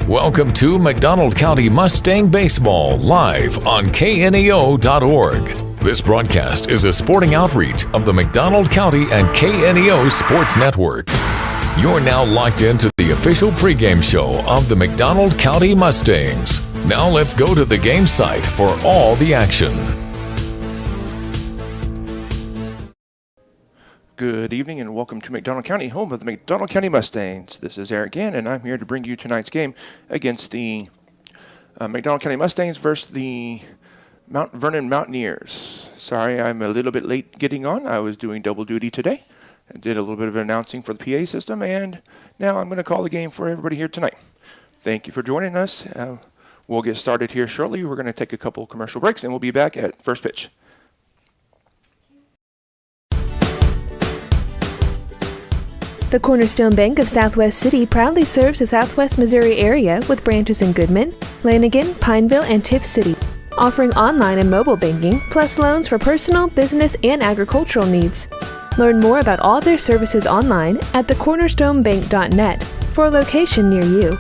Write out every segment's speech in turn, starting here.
Welcome to McDonald County Mustang Baseball live on kneo.org. This broadcast is a sporting outreach of the McDonald County and KNEO Sports Network. You're now locked into the official pregame show of the McDonald County Mustangs. Now let's go to the game site for all the action. Good evening and welcome to McDonald County, home of the McDonald County Mustangs. This is Eric Gann, and I'm here to bring you tonight's game against the McDonald County Mustangs versus the Mount Vernon Mountaineers. Sorry, I'm a little bit late getting on. I was doing double duty today. I did a little bit of announcing for the PA system, and now I'm going to call the game for everybody here tonight. Thank you for joining us. We'll get started here shortly. We're going to take a couple commercial breaks, and we'll be back at first pitch. The Cornerstone Bank of Southwest City proudly serves the Southwest Missouri area with branches in Goodman, Lanigan, Pineville, and Tiff City, offering online and mobile banking, plus loans for personal, business, and agricultural needs. Learn more about all their services online at thecornerstonebank.net for a location near you.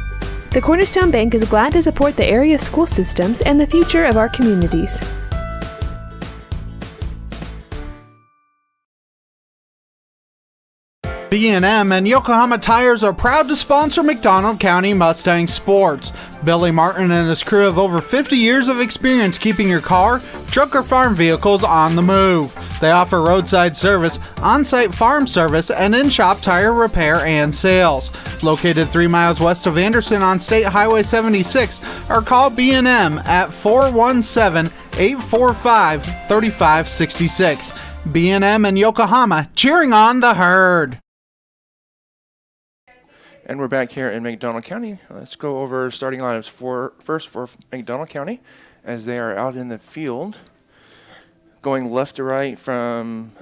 The Cornerstone Bank is glad to support the area's school systems and the future of our communities. B&M and Yokohama Tires are proud to sponsor McDonald County Mustang Sports. Billy Martin and his crew have over 50 years of experience keeping your car, truck, or farm vehicles on the move. They offer roadside service, on-site farm service, and in-shop tire repair and sales. Located 3 miles west of Anderson on State Highway 76, or call B&M at 417-845-3566. B&M and Yokohama, cheering on the herd. And we're back here in McDonald County. Let's go over starting lineups first for McDonald County as they are out in the field. Going left to right from,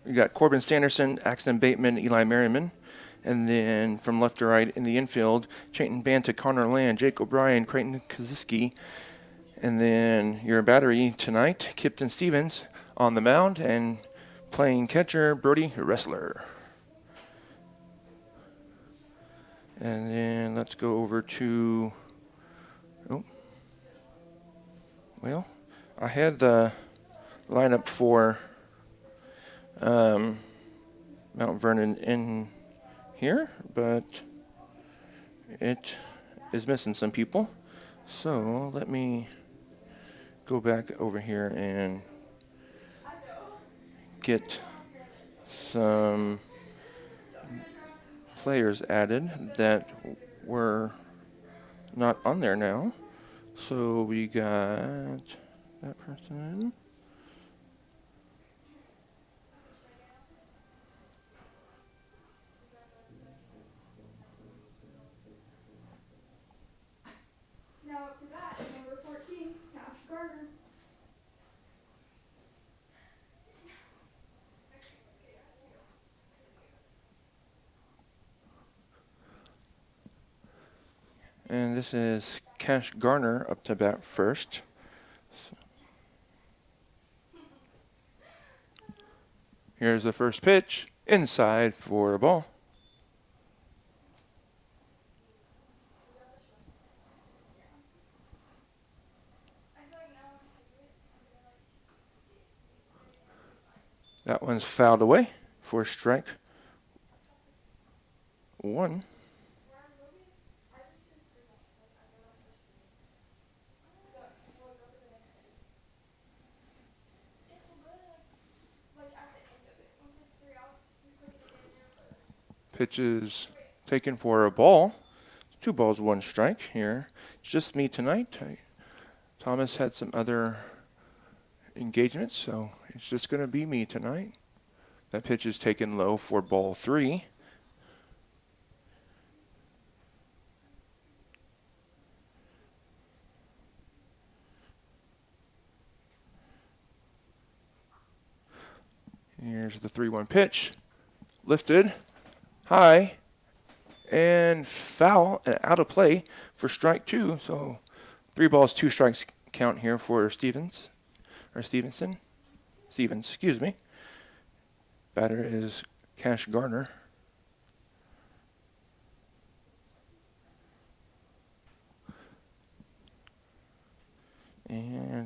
we got Corbin Sanderson, Axton Bateman, Eli Merriman. And then from left to right in the infield, Chayton Banta, Connor Land, Jake O'Brien, Creighton Kaziski. And then your battery tonight, Kipton Stevens on the mound and playing catcher, Brody Wrestler. And then let's go over to, I had the lineup for Mount Vernon in here, but it is missing some people. So let me go back over here and get some players added that were not on there now. So we got that person. Now up to bat, number 14, Cash Gardner. And this is Cash Garner up to bat first. So here's the first pitch, inside for a ball. That one's fouled away for strike one. Pitch is taken for a ball. 2 balls, 1 strike here. It's just me tonight. Thomas had some other engagements, so it's just going to be me tonight. That pitch is taken low for ball 3. Here's the 3-1 pitch. Lifted. High and foul and out of play for strike 2. So 3 balls, 2 strikes count here for Stevens. Batter is Cash Garner.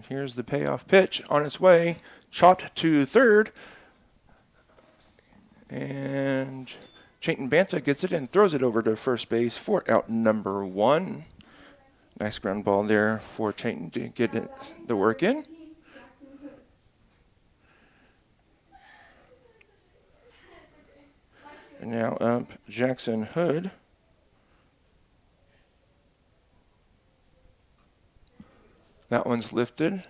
And here's the payoff pitch on its way. Chopped to third. And Chayton Banta gets it and throws it over to first base for out number 1. Nice ground ball there for Chayton to get the work in. And now up Jackson Hood. That one's lifted,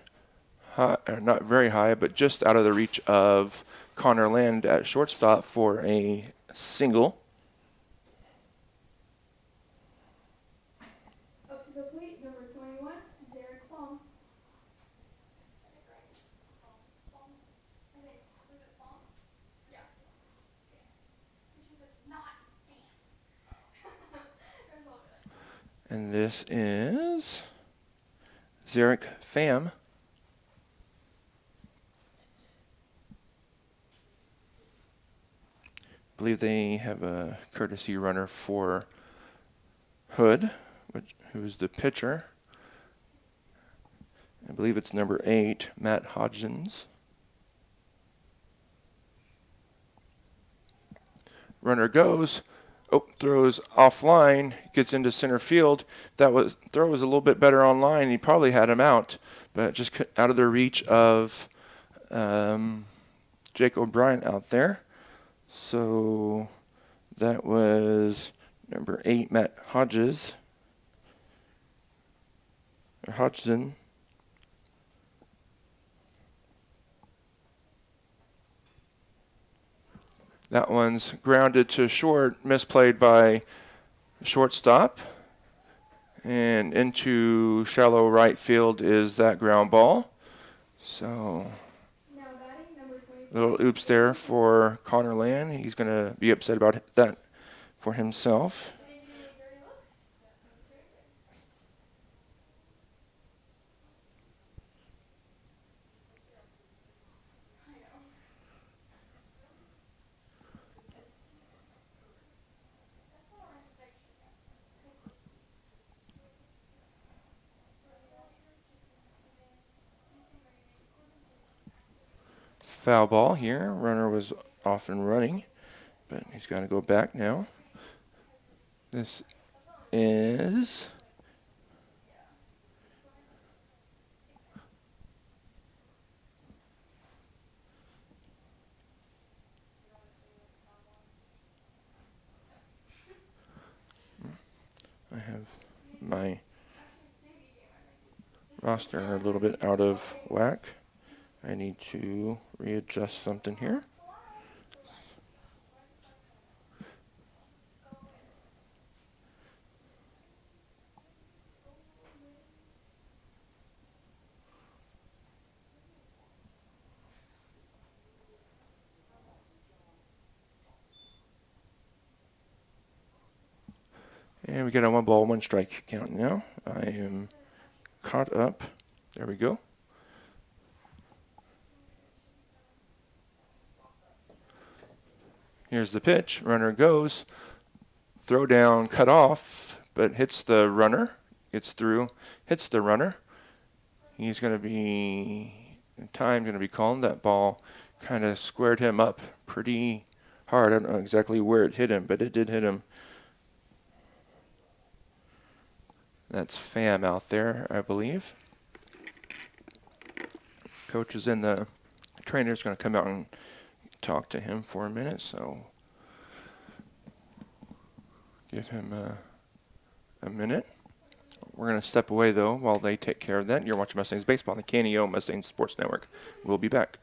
high, or not very high, but just out of the reach of Connor Land at shortstop for a single. Up to the plate, number 21, Zarek Fong. And this is Zarek Pham. I believe they have a courtesy runner for Hood, who's the pitcher. I believe it's number 8, Matt Hodgins. Runner goes. Oh, throws offline, gets into center field. Throw was a little bit better on line. He probably had him out, but just out of the reach of Jake O'Brien out there. So that was number 8, Matt Hodgson. That one's grounded to short, misplayed by shortstop. And into shallow right field is that ground ball. So, Now batting, number 24. little oops there for Connor Land. He's going to be upset about that for himself. Foul ball here. Runner was off and running, but he's got to go back now. This is I have my roster a little bit out of whack. I need to readjust something here. And we get a 1 ball, 1 strike count now. I am caught up. There we go. Here's the pitch. Runner goes. Throw down, cut off, but hits the runner. Gets through, hits the runner. He's going to be, time going to be called. That ball kind of squared him up pretty hard. I don't know exactly where it hit him, but it did hit him. That's Pham out there, I believe. Coach is in the trainer's going to come out and talk to him for a minute, so give him a minute. We're going to step away, though, while they take care of that. You're watching Mustangs Baseball on the KNEO Mustangs Sports Network. We'll be back.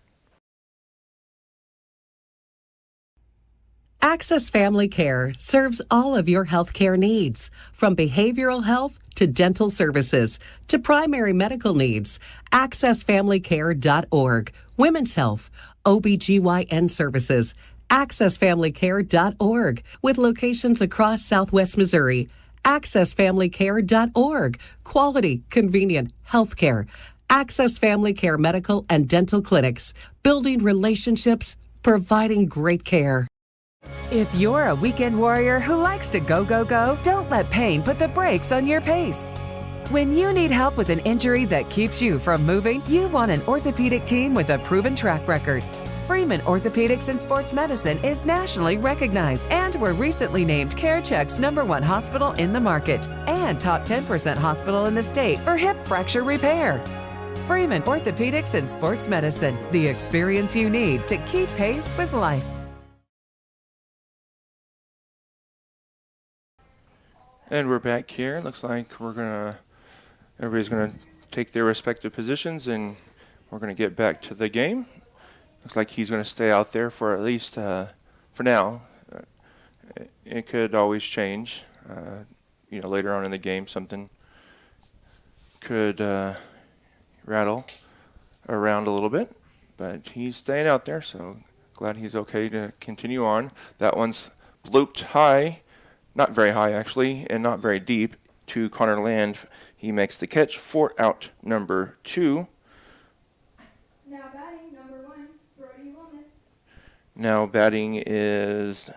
Access Family Care serves all of your health care needs, from behavioral health to dental services to primary medical needs. AccessFamilyCare.org. Women's health, OBGYN services. AccessFamilyCare.org, with locations across Southwest Missouri. AccessFamilyCare.org. Quality, convenient health care. Access Family Care medical and dental clinics. Building relationships, providing great care. If you're a weekend warrior who likes to go, go, go, don't let pain put the brakes on your pace. When you need help with an injury that keeps you from moving, you want an orthopedic team with a proven track record. Freeman Orthopedics and Sports Medicine is nationally recognized and were recently named CareCheck's #1 hospital in the market and top 10% hospital in the state for hip fracture repair. Freeman Orthopedics and Sports Medicine, the experience you need to keep pace with life. And we're back here. Looks like everybody's gonna take their respective positions, and we're gonna get back to the game. Looks like he's going to stay out there for at least for now. It could always change. Later on in the game, something could rattle around a little bit. But he's staying out there, so glad he's okay to continue on. That one's blooped high, not very high actually, and not very deep to Connor Land. He makes the catch for out number 2. Now batting is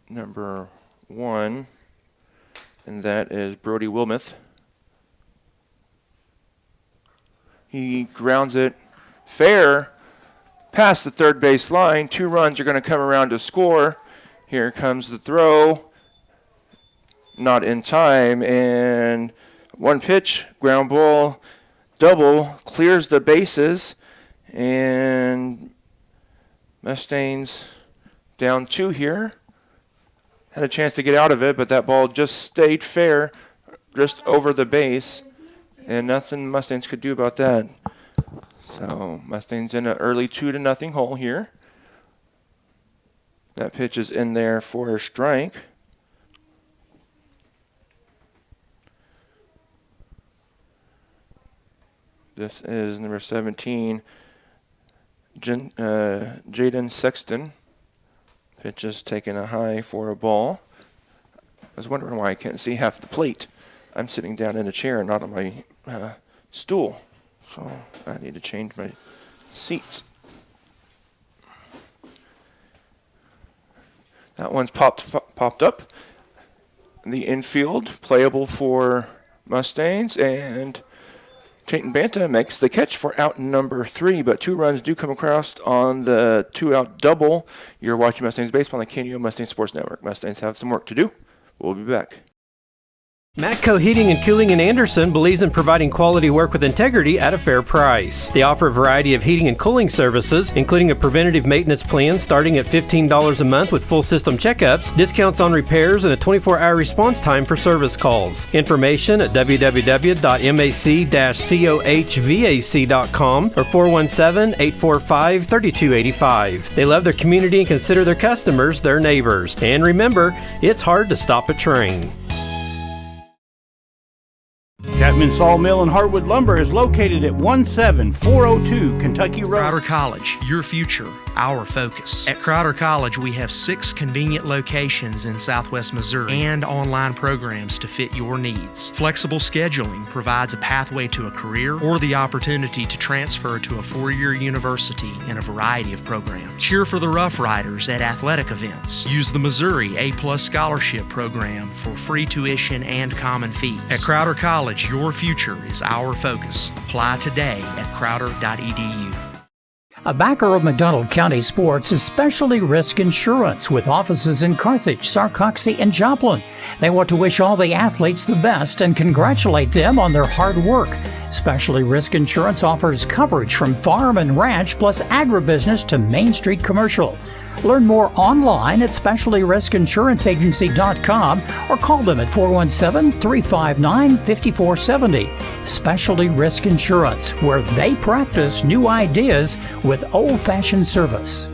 number 1, and that is Brody Wilmoth. He grounds it fair past the third base line. 2 runs are going to come around to score. Here comes the throw. Not in time, and 1 pitch, ground ball, double, clears the bases, and Mustangs down 2 here. Had a chance to get out of it, but that ball just stayed fair, just over the base, and nothing Mustangs could do about that. So Mustangs in an early 2-0 hole here. That pitch is in there for a strike. This is number 17. Jaden Sexton. Pitch is taking a high for a ball. I was wondering why I can't see half the plate. I'm sitting down in a chair, not on my stool. So I need to change my seats. That one's popped up. The infield, playable for Mustangs, and Chayton Banta makes the catch for out number 3, but 2 runs do come across on the 2-out double. You're watching Mustangs Baseball on the KNEO Mustang Sports Network. Mustangs have some work to do. We'll be back. Matco Heating and Cooling in Anderson believes in providing quality work with integrity at a fair price. They offer a variety of heating and cooling services, including a preventative maintenance plan starting at $15 a month with full system checkups, discounts on repairs, and a 24-hour response time for service calls. Information at www.mac-cohvac.com or 417-845-3285. They love their community and consider their customers their neighbors. And remember, it's hard to stop a train. Chapman Sawmill and Hardwood Lumber is located at 17402 Kentucky Road. Crowder College, your future, our focus. At Crowder College, we have 6 convenient locations in Southwest Missouri and online programs to fit your needs. Flexible scheduling provides a pathway to a career or the opportunity to transfer to a 4-year university in a variety of programs. Cheer for the Rough Riders at athletic events. Use the Missouri A+ Scholarship Program for free tuition and common fees. At Crowder College, your future is our focus. Apply today at crowder.edu. A backer of McDonald County Sports is Specialty Risk Insurance with offices in Carthage, Sarcoxie, and Joplin. They want to wish all the athletes the best and congratulate them on their hard work. Specialty Risk Insurance offers coverage from farm and ranch plus agribusiness to Main Street commercial. Learn more online at specialtyriskinsuranceagency.com or call them at 417-359-5470. Specialty Risk Insurance, where they practice new ideas with old-fashioned service.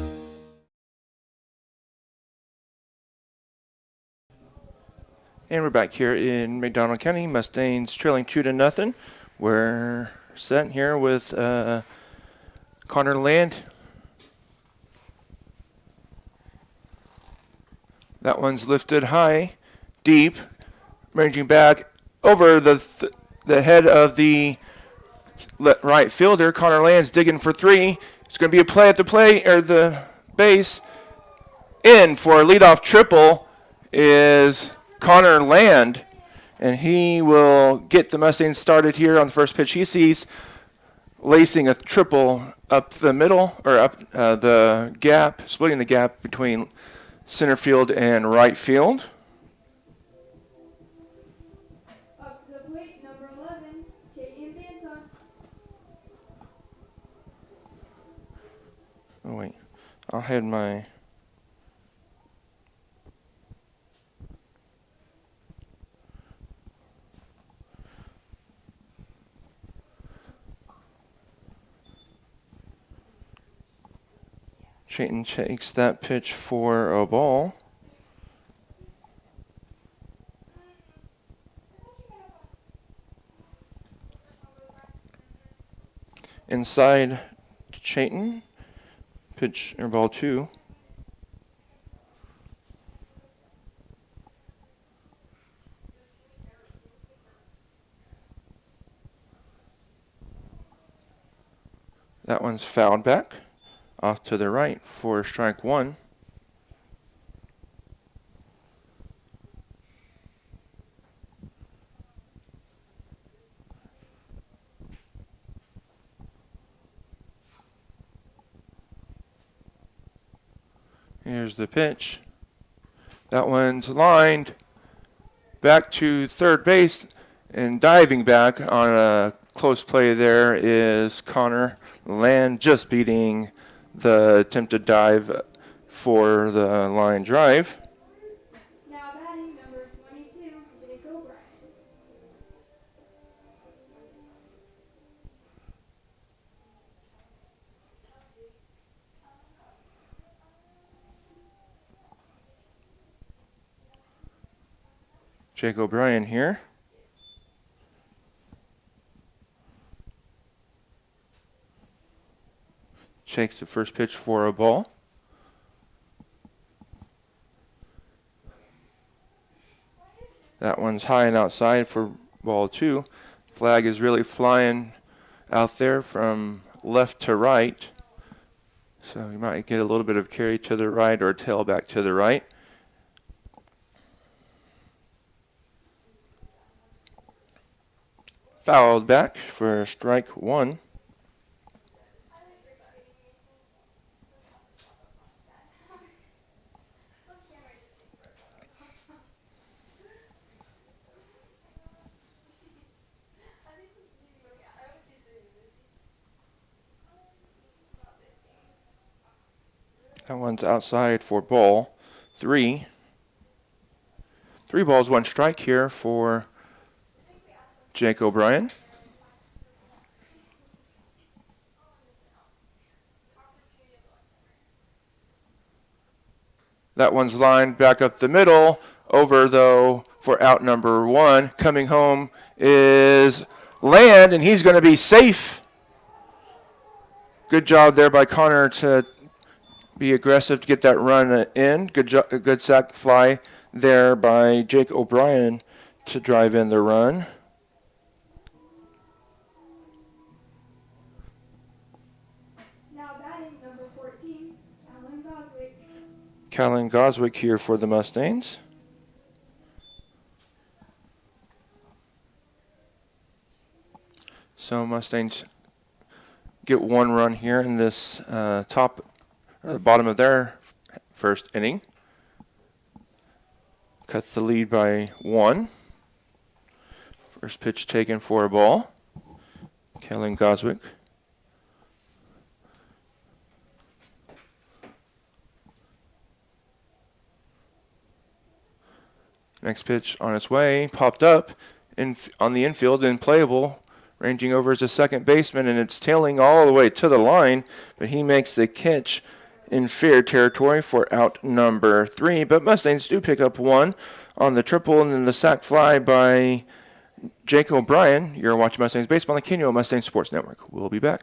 And we're back here in McDonald County. Mustangs trailing 2-0. We're set here with Connor Land. That one's lifted high, deep, ranging back over the head of the right fielder. Connor Land's digging for 3. It's going to be a play at the base. In for a leadoff triple is Connor Land, And he will get the Mustangs started here on the first pitch. He sees lacing a triple up the middle, or up the gap, splitting the gap between center field and right field. Up to the plate, number 11, J.M. Banta. Oh, wait. I'll head my... Chayton takes that pitch for a ball. Inside Chayton, pitch or ball 2. That one's fouled back. Off to the right for strike 1. Here's the pitch. That one's lined back to third base, and diving back on a close play there is Connor Land, just beating the attempted dive for the line drive. Now batting, number 22, Jake O'Brien. Jake O'Brien here. Takes the first pitch for a ball. That one's high and outside for ball 2. Flag is really flying out there from left to right. So you might get a little bit of carry to the right or tail back to the right. Fouled back for strike 1. That one's outside for ball 3. 3 balls, 1 strike here for Jake O'Brien. That one's lined back up the middle. Over, though, for out number 1. Coming home is Land, and he's going to be safe. Good job there by Connor to be aggressive to get that run in. Good sac fly there by Jake O'Brien to drive in the run. Now batting, number 14, Alan Goswick. Callan Goswick here for the Mustangs. So Mustangs get 1 run here in this bottom of their first inning. Cuts the lead by 1. First pitch taken for a ball. Callan Goswick. Next pitch on its way, popped up on the infield and playable, ranging over as a second baseman, and it's tailing all the way to the line, but he makes the catch in fair territory for out number 3. But Mustangs do pick up 1 on the triple, and then the sac fly by Jake O'Brien. You're watching Mustangs Baseball on the Kenyo Mustang Sports Network. We'll be back.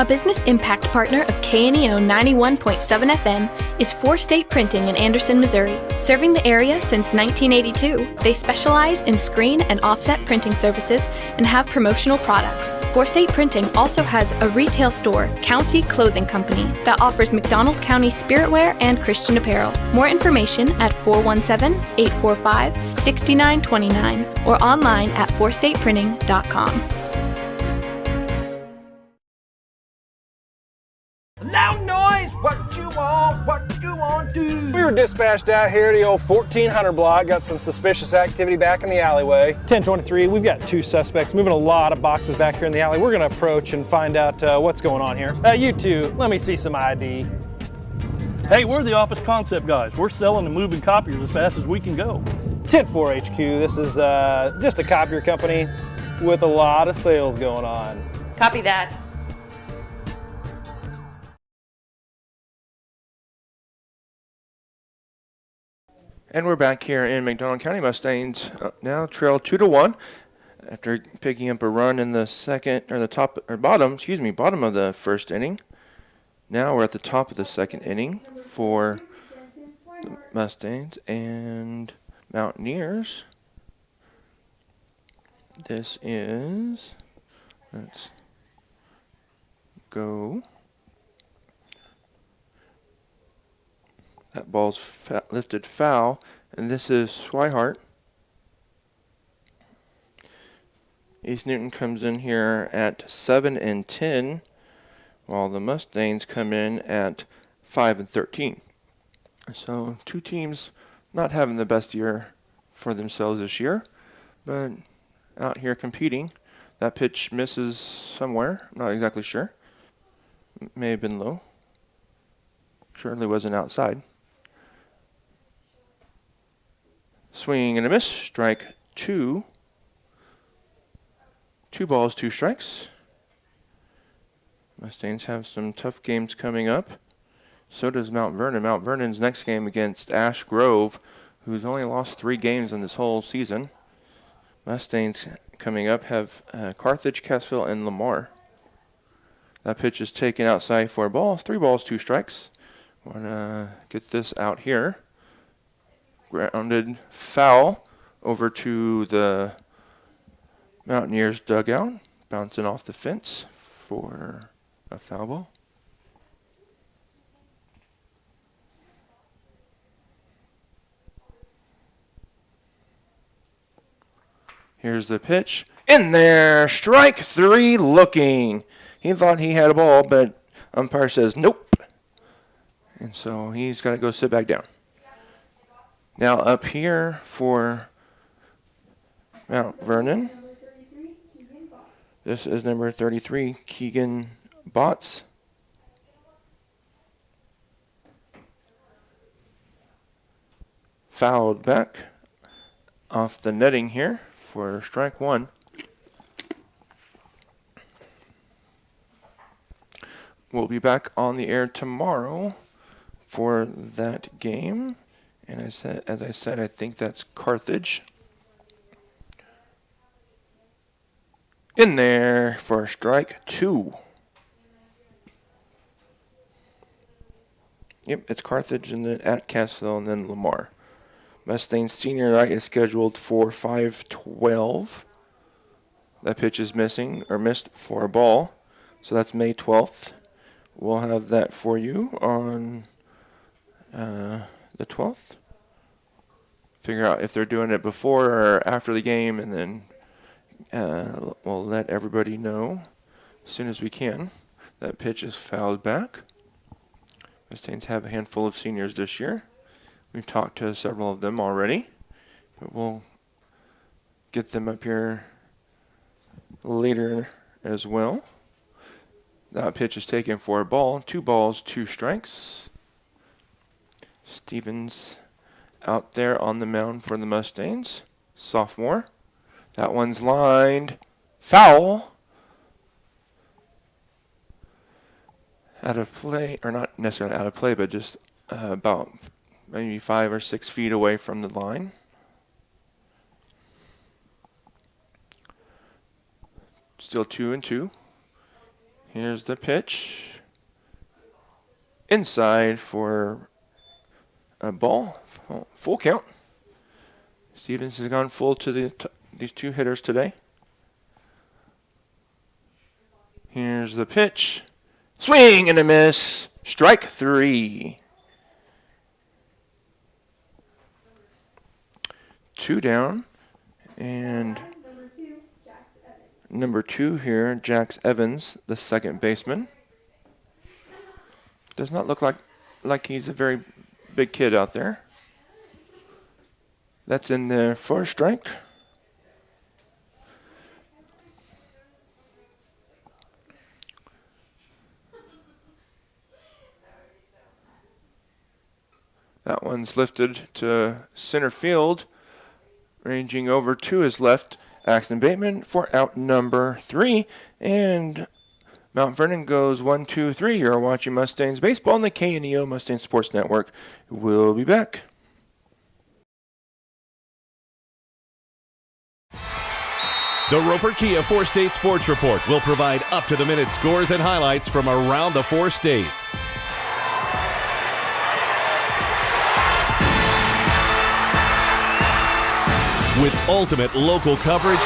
A business impact partner of KNEO 91.7 FM is Four State Printing in Anderson, Missouri. Serving the area since 1982, they specialize in screen and offset printing services and have promotional products. Four State Printing also has a retail store, County Clothing Company, that offers McDonald County spiritwear and Christian apparel. More information at 417-845-6929 or online at fourstateprinting.com. Loud noise! What you want, do? We were dispatched out here to the old 1400 block. Got some suspicious activity back in the alleyway. 1023, we've got 2 suspects moving a lot of boxes back here in the alley. We're going to approach and find out what's going on here. You two, let me see some ID. Hey, we're the office concept guys. We're selling and moving copiers as fast as we can go. 104 HQ, this is just a copier company with a lot of sales going on. Copy that. And we're back here in McDonald County. Mustangs now trail 2-1 after picking up a run in the bottom of the first inning. Now we're at the top of the second inning for the Mustangs and Mountaineers. Let's go. That ball's lifted foul, and this is Swihart. East Newton comes in here at 7-10, while the Mustangs come in at 5-13. So 2 teams not having the best year for themselves this year, but out here competing. That pitch misses somewhere, not exactly sure. May have been low. Certainly wasn't outside. Swing and a miss, strike 2. 2 balls, 2 strikes. Mustangs have some tough games coming up. So does Mount Vernon. Mount Vernon's next game against Ash Grove, who's only lost 3 games in this whole season. Mustangs coming up have Carthage, Cassville, and Lamar. That pitch is taken outside for a ball. 3 balls, 2 strikes. Want to get this out here. Grounded foul over to the Mountaineers dugout, bouncing off the fence for a foul ball. Here's the pitch. In there, strike 3 looking. He thought he had a ball, but umpire says nope. And so he's got to go sit back down. Now up here for Mount Vernon, this is number 33, Keegan Botts. Fouled back off the netting here for strike 1. We'll be back on the air tomorrow for that game. And as I said, I think that's Carthage. In there for strike 2. Yep, it's Carthage and then at Cassville and then Lamar. Mustang senior night is scheduled for 5/12. That pitch is missed for a ball. So that's May 12th. We'll have that for you on the 12th. Figure out if they're doing it before or after the game, and then we'll let everybody know as soon as we can. That pitch is fouled back. Mustangs have a handful of seniors this year. We've talked to several of them already, but we'll get them up here later as well. That pitch is taken for a ball. 2 balls, 2 strikes. Stevens out there on the mound for the Mustangs. Sophomore. That one's lined. Foul. Out of play, or not necessarily out of play, but just about maybe 5 or 6 feet away from the line. Still 2-2. Here's the pitch. Inside for a ball. Full count. Stevens has gone full to these two hitters today. Here's the pitch. Swing and a miss. Strike 3. 2 down. And number 2 here, Jax Evans, the second baseman. Does not look like he's a very big kid out there. That's in there for a strike. That one's lifted to center field. Ranging over to his left, Axton Bateman for out number 3. And Mount Vernon goes 1-2-3. You're watching Mustangs baseball on the KNEO Mustang Sports Network. We'll be back. The Roper Kia 4-State Sports Report will provide up-to-the-minute scores and highlights from around the 4 states. With ultimate local coverage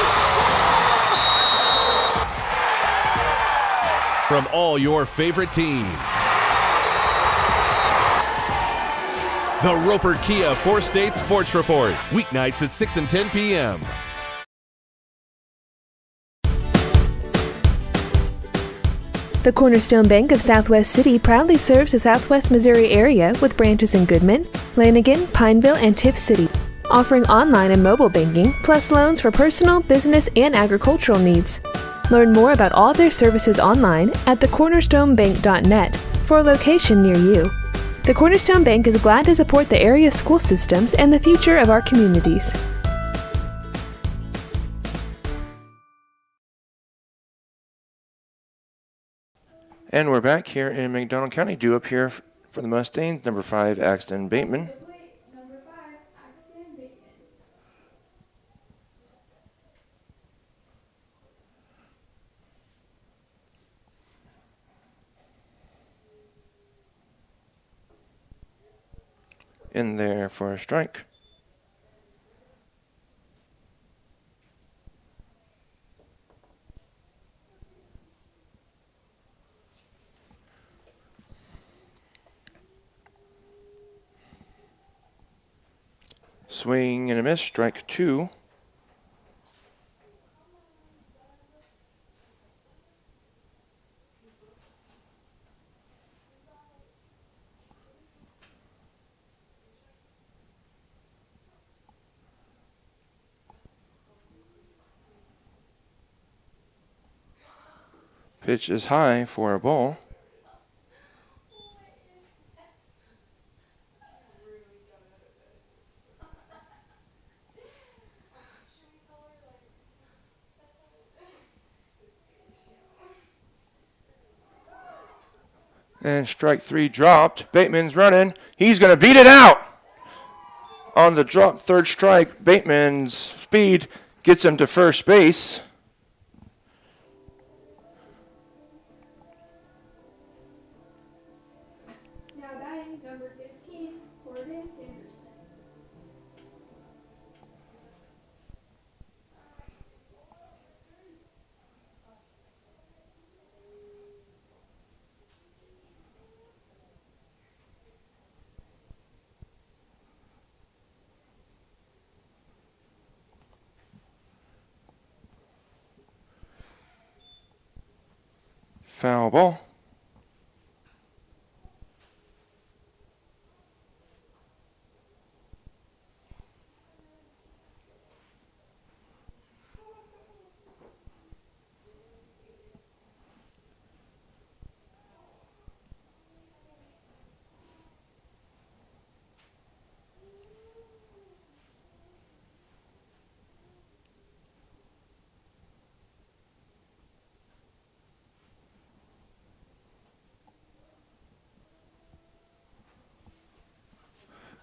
from all your favorite teams. The Roper Kia 4-State Sports Report, weeknights at 6 and 10 p.m. The Cornerstone Bank of Southwest City proudly serves the Southwest Missouri area with branches in Goodman, Lanigan, Pineville, and Tiff City, offering online and mobile banking, plus loans for personal, business, and agricultural needs. Learn more about all their services online at thecornerstonebank.net for a location near you. The Cornerstone Bank is glad to support the area's school systems and the future of our communities. And we're back here in McDonald County. Due up here for the Mustangs, number 5, Axton Bateman. In there for a strike. Swing and a miss, strike 2. Pitch is high for a ball. And strike 3 dropped. Bateman's running. He's going to beat it out. On the drop, third strike, Bateman's speed gets him to first base. Now batting number 15, Corbin Sanderson. Foul ball.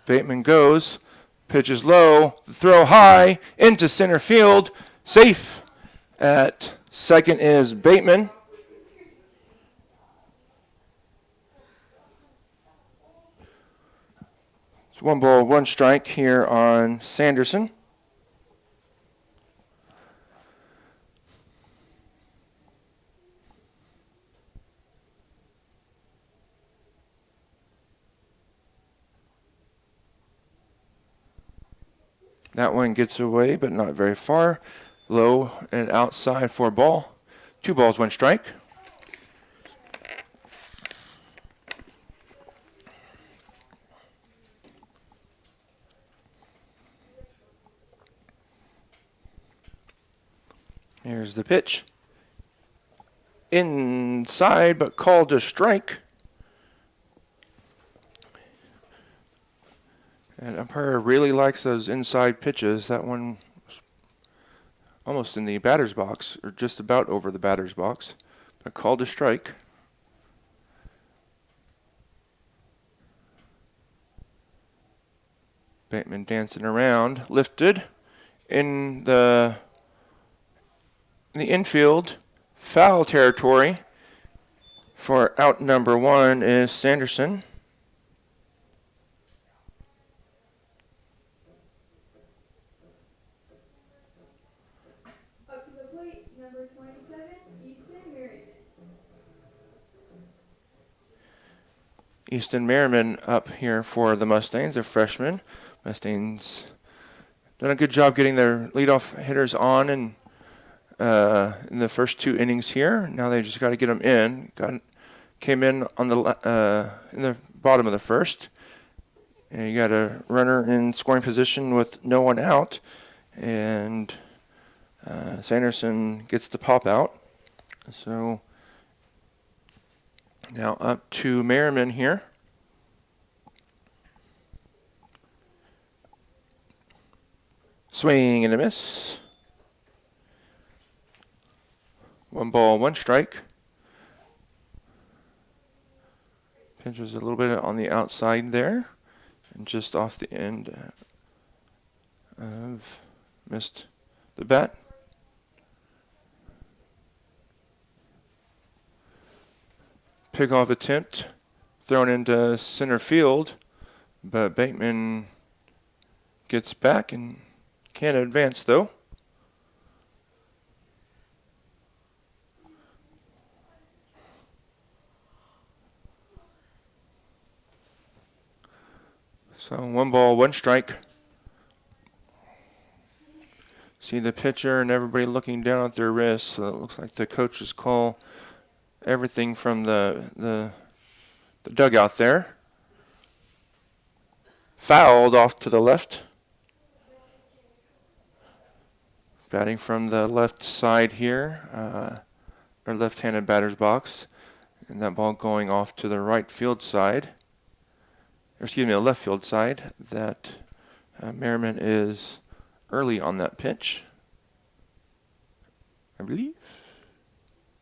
Bateman goes, pitches low, throw high, into center field, safe. At second is Bateman. 1 ball, 1 strike here on Sanderson. That one gets away, but not very far. Low and outside for a ball. 2 balls, 1 strike. Here's the pitch. Inside, but called a strike. And umpire really likes those inside pitches. That one was almost in the batter's box, or just about over the batter's box, but called a strike. Bateman dancing around, lifted in the infield, foul territory for out number 1 is Sanderson. Up to the plate, number 27, Easton Merriman. Easton Merriman up here for the Mustangs, a freshman. Mustangs done a good job getting their leadoff hitters on in the first 2 innings here. Now they just got to get them in. Came in on in the bottom of the first. And you got a runner in scoring position with no one out, and Sanderson gets the pop out. So now up to Merriman here. Swing and a miss. 1 ball, 1 strike. Pitch was a little bit on the outside there, and just off the end of missed the bat. Pickoff attempt thrown into center field, but Bateman gets back and can't advance though. So 1 ball, 1 strike. See the pitcher and everybody looking down at their wrists. So it looks like the coaches call everything from the dugout there. Fouled off to the left. Batting from the left side here, or left-handed batter's box. And that ball going off to the right field side. Excuse me, the left field side. That Merriman is early on that pitch, I believe.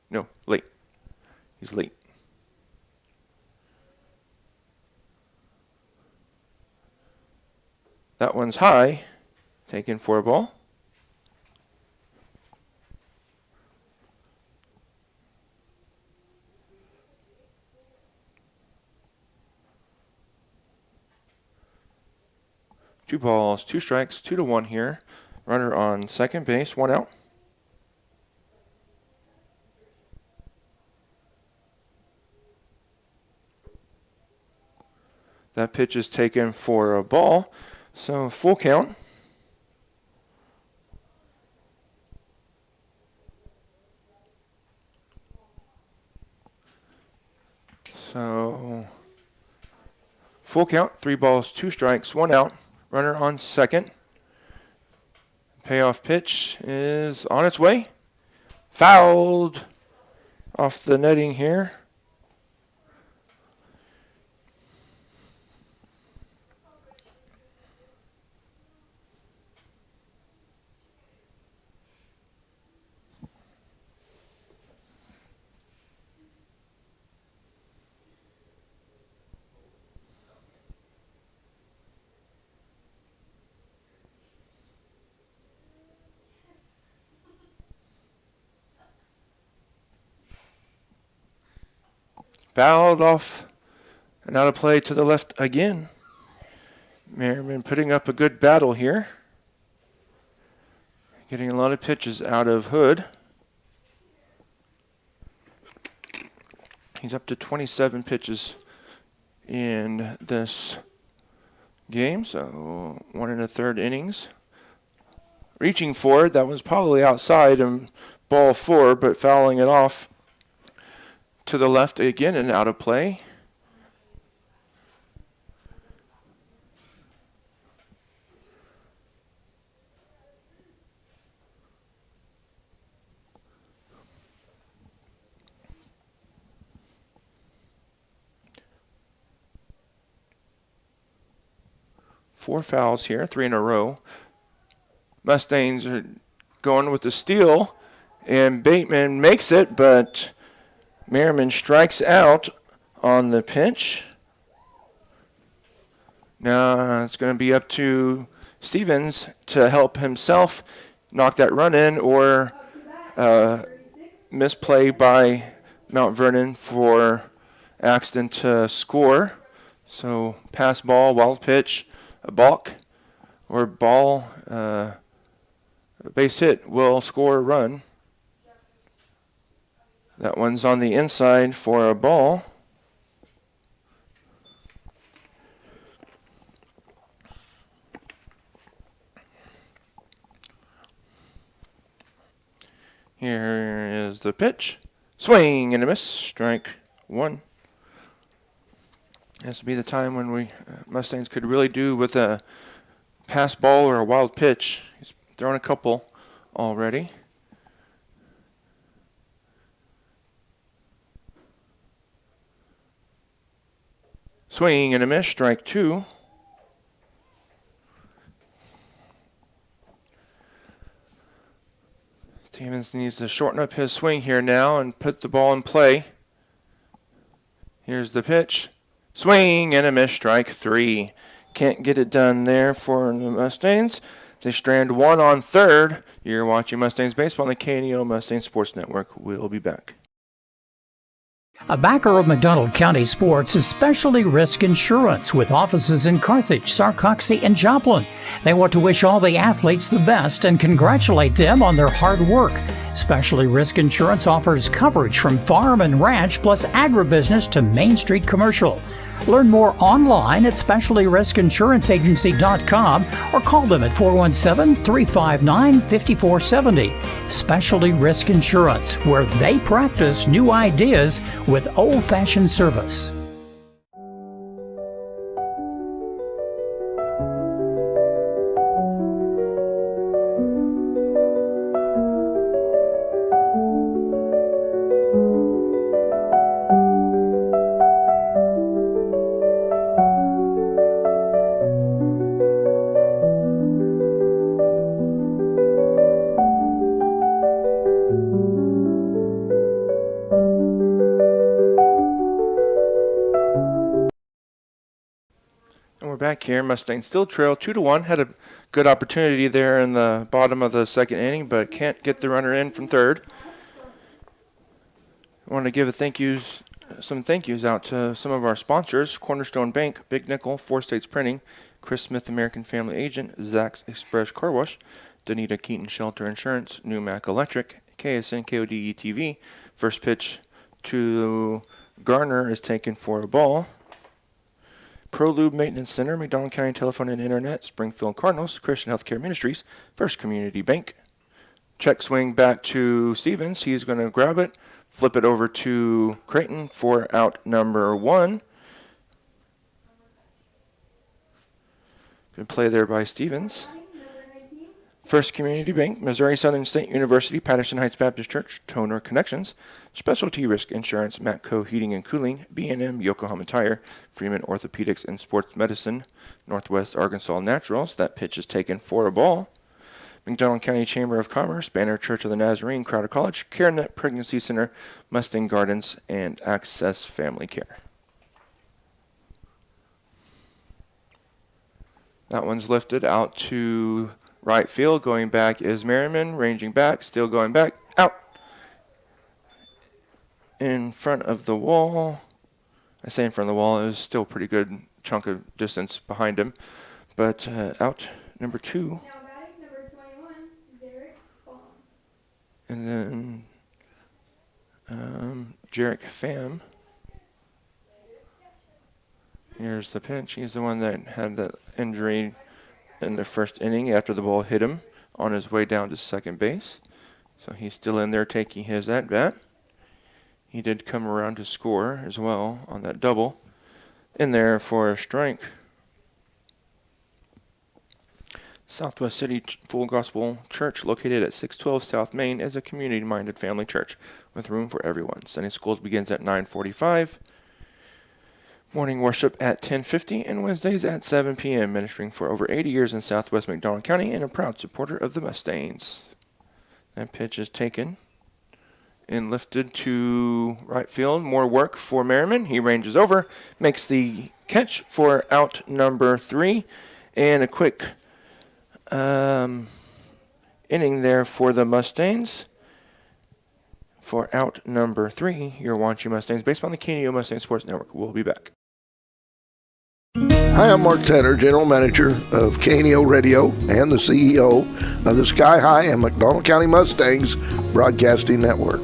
No, late. He's late. That one's high, taken for a ball. Two balls, 2 strikes, 2-1 here. Runner on second base, 1 out. That pitch is taken for a ball, so full count. So full count, 3 balls, 2 strikes, 1 out. Runner on second. Payoff pitch is on its way. Fouled off the netting here. Fouled off and out of play to the left again. Merriman putting up a good battle here. Getting a lot of pitches out of Hood. He's up to 27 pitches in this game, so 1 1/3 innings. Reaching for it, that was probably outside and ball 4, but fouling it off to the left again and out of play. Four fouls here, 3 in a row. Mustangs are going with the steal, and Bateman makes it, but Merriman strikes out on the pitch. Now it's going to be up to Stevens to help himself knock that run in, or misplay by Mount Vernon for Axton to score. So pass ball, wild pitch, a balk, or ball, base hit will score a run. That one's on the inside for a ball. Here is the pitch. Swing and a miss. Strike 1. This would be the time when we Mustangs could really do with a pass ball or a wild pitch. He's thrown a couple already. Swing and a miss. Strike 2. Stevens needs to shorten up his swing here now and put the ball in play. Here's the pitch. Swing and a miss. Strike 3. Can't get it done there for the Mustangs. They strand 1 on third. You're watching Mustangs Baseball on the KNEO Mustang Sports Network. We'll be back. A backer of McDonald County Sports is Specialty Risk Insurance with offices in Carthage, Sarcoxie, and Joplin. They want to wish all the athletes the best and congratulate them on their hard work. Specialty Risk Insurance offers coverage from farm and ranch plus agribusiness to Main Street commercial. Learn more online at specialtyriskinsuranceagency.com or call them at 417-359-5470. Specialty Risk Insurance, where they practice new ideas with old-fashioned service. Back here, Mustangs still trail 2-1. Had a good opportunity there in the bottom of the second inning, but can't get the runner in from third. I want to give some thank yous out to some of our sponsors: Cornerstone Bank, Big Nickel, Four States Printing, Chris Smith American Family Agent, Zach's Express Car Wash, Danita Keaton Shelter Insurance, New Mac Electric, KSN KODE TV. First pitch to Garner is taken for a ball. ProLube Maintenance Center, McDonald County Telephone and Internet, Springfield Cardinals, Christian Healthcare Ministries, First Community Bank. Check swing back to Stevens. He's going to grab it, flip it over to Creighton for out number 1. Good play there by Stevens. First Community Bank, Missouri Southern State University, Patterson Heights Baptist Church, Toner Connections, Specialty Risk Insurance, Matco Heating and Cooling, B&M, Yokohama Tire, Freeman Orthopedics and Sports Medicine, Northwest Arkansas Naturals. That pitch is taken for a ball. McDonald County Chamber of Commerce, Banner Church of the Nazarene, Crowder College, CareNet Pregnancy Center, Mustang Gardens, and Access Family Care. That one's lifted out to right field. Going back is Merriman, ranging back, still going back, out. In front of the wall. I say in front of the wall, it was still a pretty good chunk of distance behind him. But out number 2. Now batting number 21, Derek Baum. And then Jarek Pham. Here's the pitch. He's the one that had the injury in the first inning after the ball hit him on his way down to second base. So he's still in there taking his at-bat. He did come around to score as well on that double. In there for a strike. Southwest City Full Gospel Church, located at 612 South Main, is a community-minded family church with room for everyone. Sunday schools begins at 9:45. Morning worship at 10:50 and Wednesdays at 7 p.m. Ministering for over 80 years in Southwest McDonald County and a proud supporter of the Mustangs. That pitch is taken and lifted to right field. More work for Merriman. He ranges over, makes the catch for out number 3, and a quick inning there for the Mustangs. For out number 3, your Wanchee Mustangs, based on the KNEO Mustang Sports Network. We'll be back. Hi, I'm Mark Tanner, General Manager of KNEO Radio and the CEO of the Sky High and McDonald County Mustangs Broadcasting Network.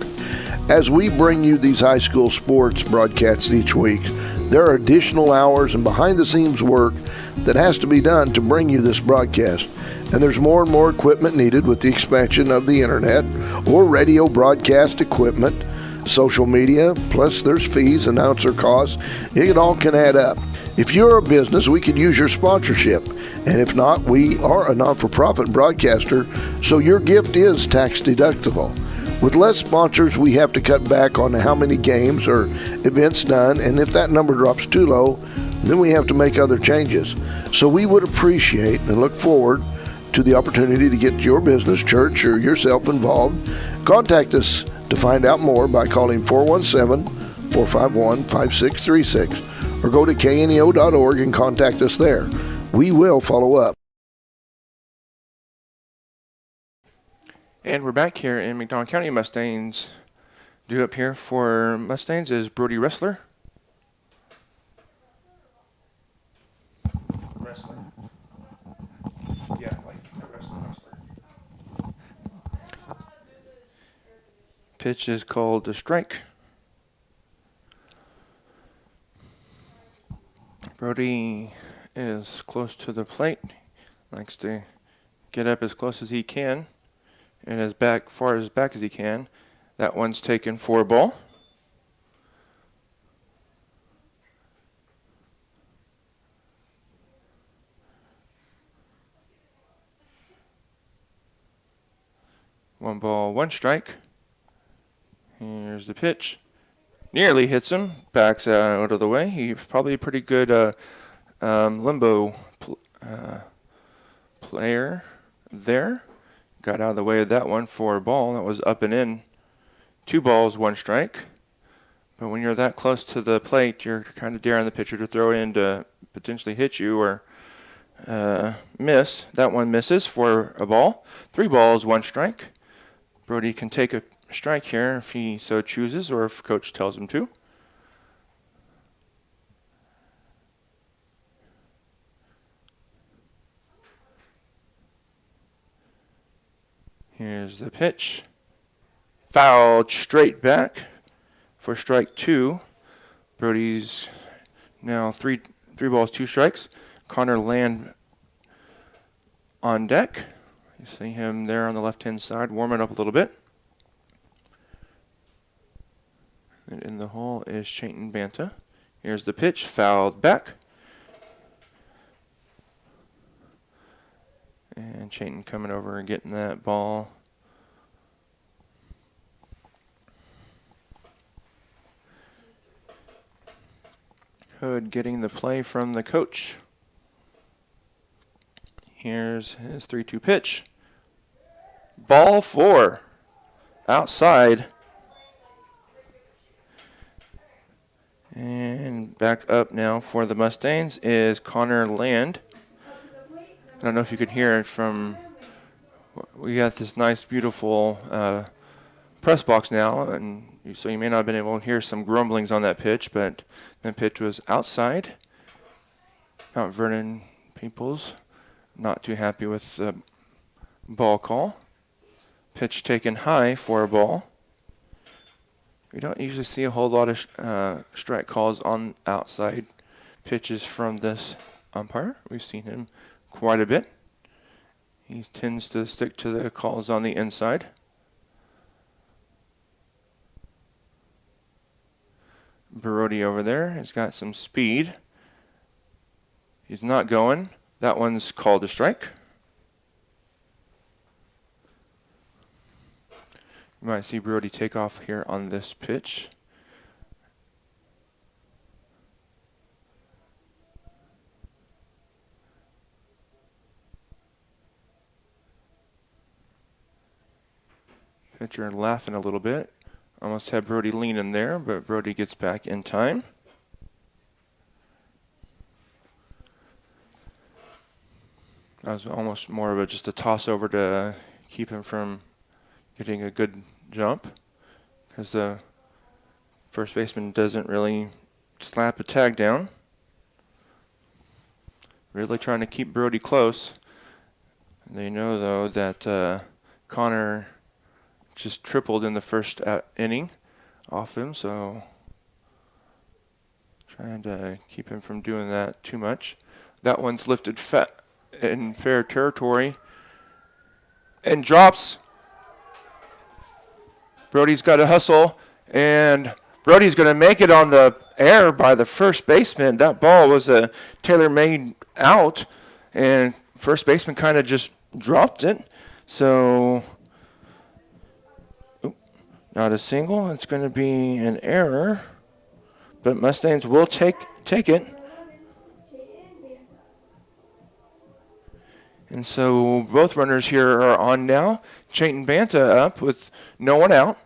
As we bring you these high school sports broadcasts each week, there are additional hours and behind-the-scenes work that has to be done to bring you this broadcast. And there's more and more equipment needed with the expansion of the internet or radio broadcast equipment, social media, plus there's fees, announcer costs. It all can add up. If you're a business, we could use your sponsorship. And if not, we are a not-for-profit broadcaster, so your gift is tax deductible. With less sponsors, we have to cut back on how many games or events done, and if that number drops too low, then we have to make other changes. So we would appreciate and look forward to the opportunity to get your business, church, or yourself involved. Contact us to find out more by calling 417-451-5636 or go to kneo.org and contact us there. We will follow up. And we're back here in McDonald County. Mustangs. Due up here for Mustangs is Brody Wrestler. Yeah, like a wrestler. Pitch is called a strike. Brody is close to the plate. Likes to get up as close as he can and as far as back as he can. That one's taken for a ball. One ball, one strike. Here's the pitch. Nearly hits him. Backs out of the way. He's probably a pretty good limbo player there. Got out of the way of that one for a ball. That was up and in. 2 balls, 1 strike. But when you're that close to the plate, you're kind of daring the pitcher to throw in to potentially hit you or miss. That one misses for a ball. 3 balls, 1 strike. Brody can take a strike here if he so chooses or if coach tells him to. Here's the pitch. Fouled straight back for strike 2. Brody's now three balls, 2 strikes. Connor Land on deck. You see him there on the left-hand side, warming up a little bit. And in the hole is Chayton Banta. Here's the pitch, fouled back. And Chayton coming over and getting that ball. Hood getting the play from the coach. Here's his 3-2 pitch. Ball 4. Outside. And back up now for the Mustangs is Connor Land. I don't know if you could hear it from, we got this nice, beautiful press box now, and so you may not have been able to hear some grumblings on that pitch, but that pitch was outside. Mount Vernon Peoples not too happy with the ball call. Pitch taken high for a ball. We don't usually see a whole lot of strike calls on outside pitches from this umpire. We've seen him quite a bit. He tends to stick to the calls on the inside. Brody over there has got some speed. He's not going. That one's called a strike. You might see Brody take off here on this pitch. Pitcher laughing a little bit. Almost had Brody leaning there, but Brody gets back in time. That was almost more of just a toss over to keep him from getting a good jump, because the first baseman doesn't really slap a tag down. Really trying to keep Brody close. They know, though, that Connor just tripled in the first inning off him, so trying to keep him from doing that too much. That one's lifted in fair territory and drops. Brody's got to hustle, and Brody's going to make it on the air by the first baseman. That ball was a tailor-made out, and first baseman kind of just dropped it. So, not a single. It's going to be an error, but Mustangs will take it. And so both runners here are on now. Chayton Banta up with no one out.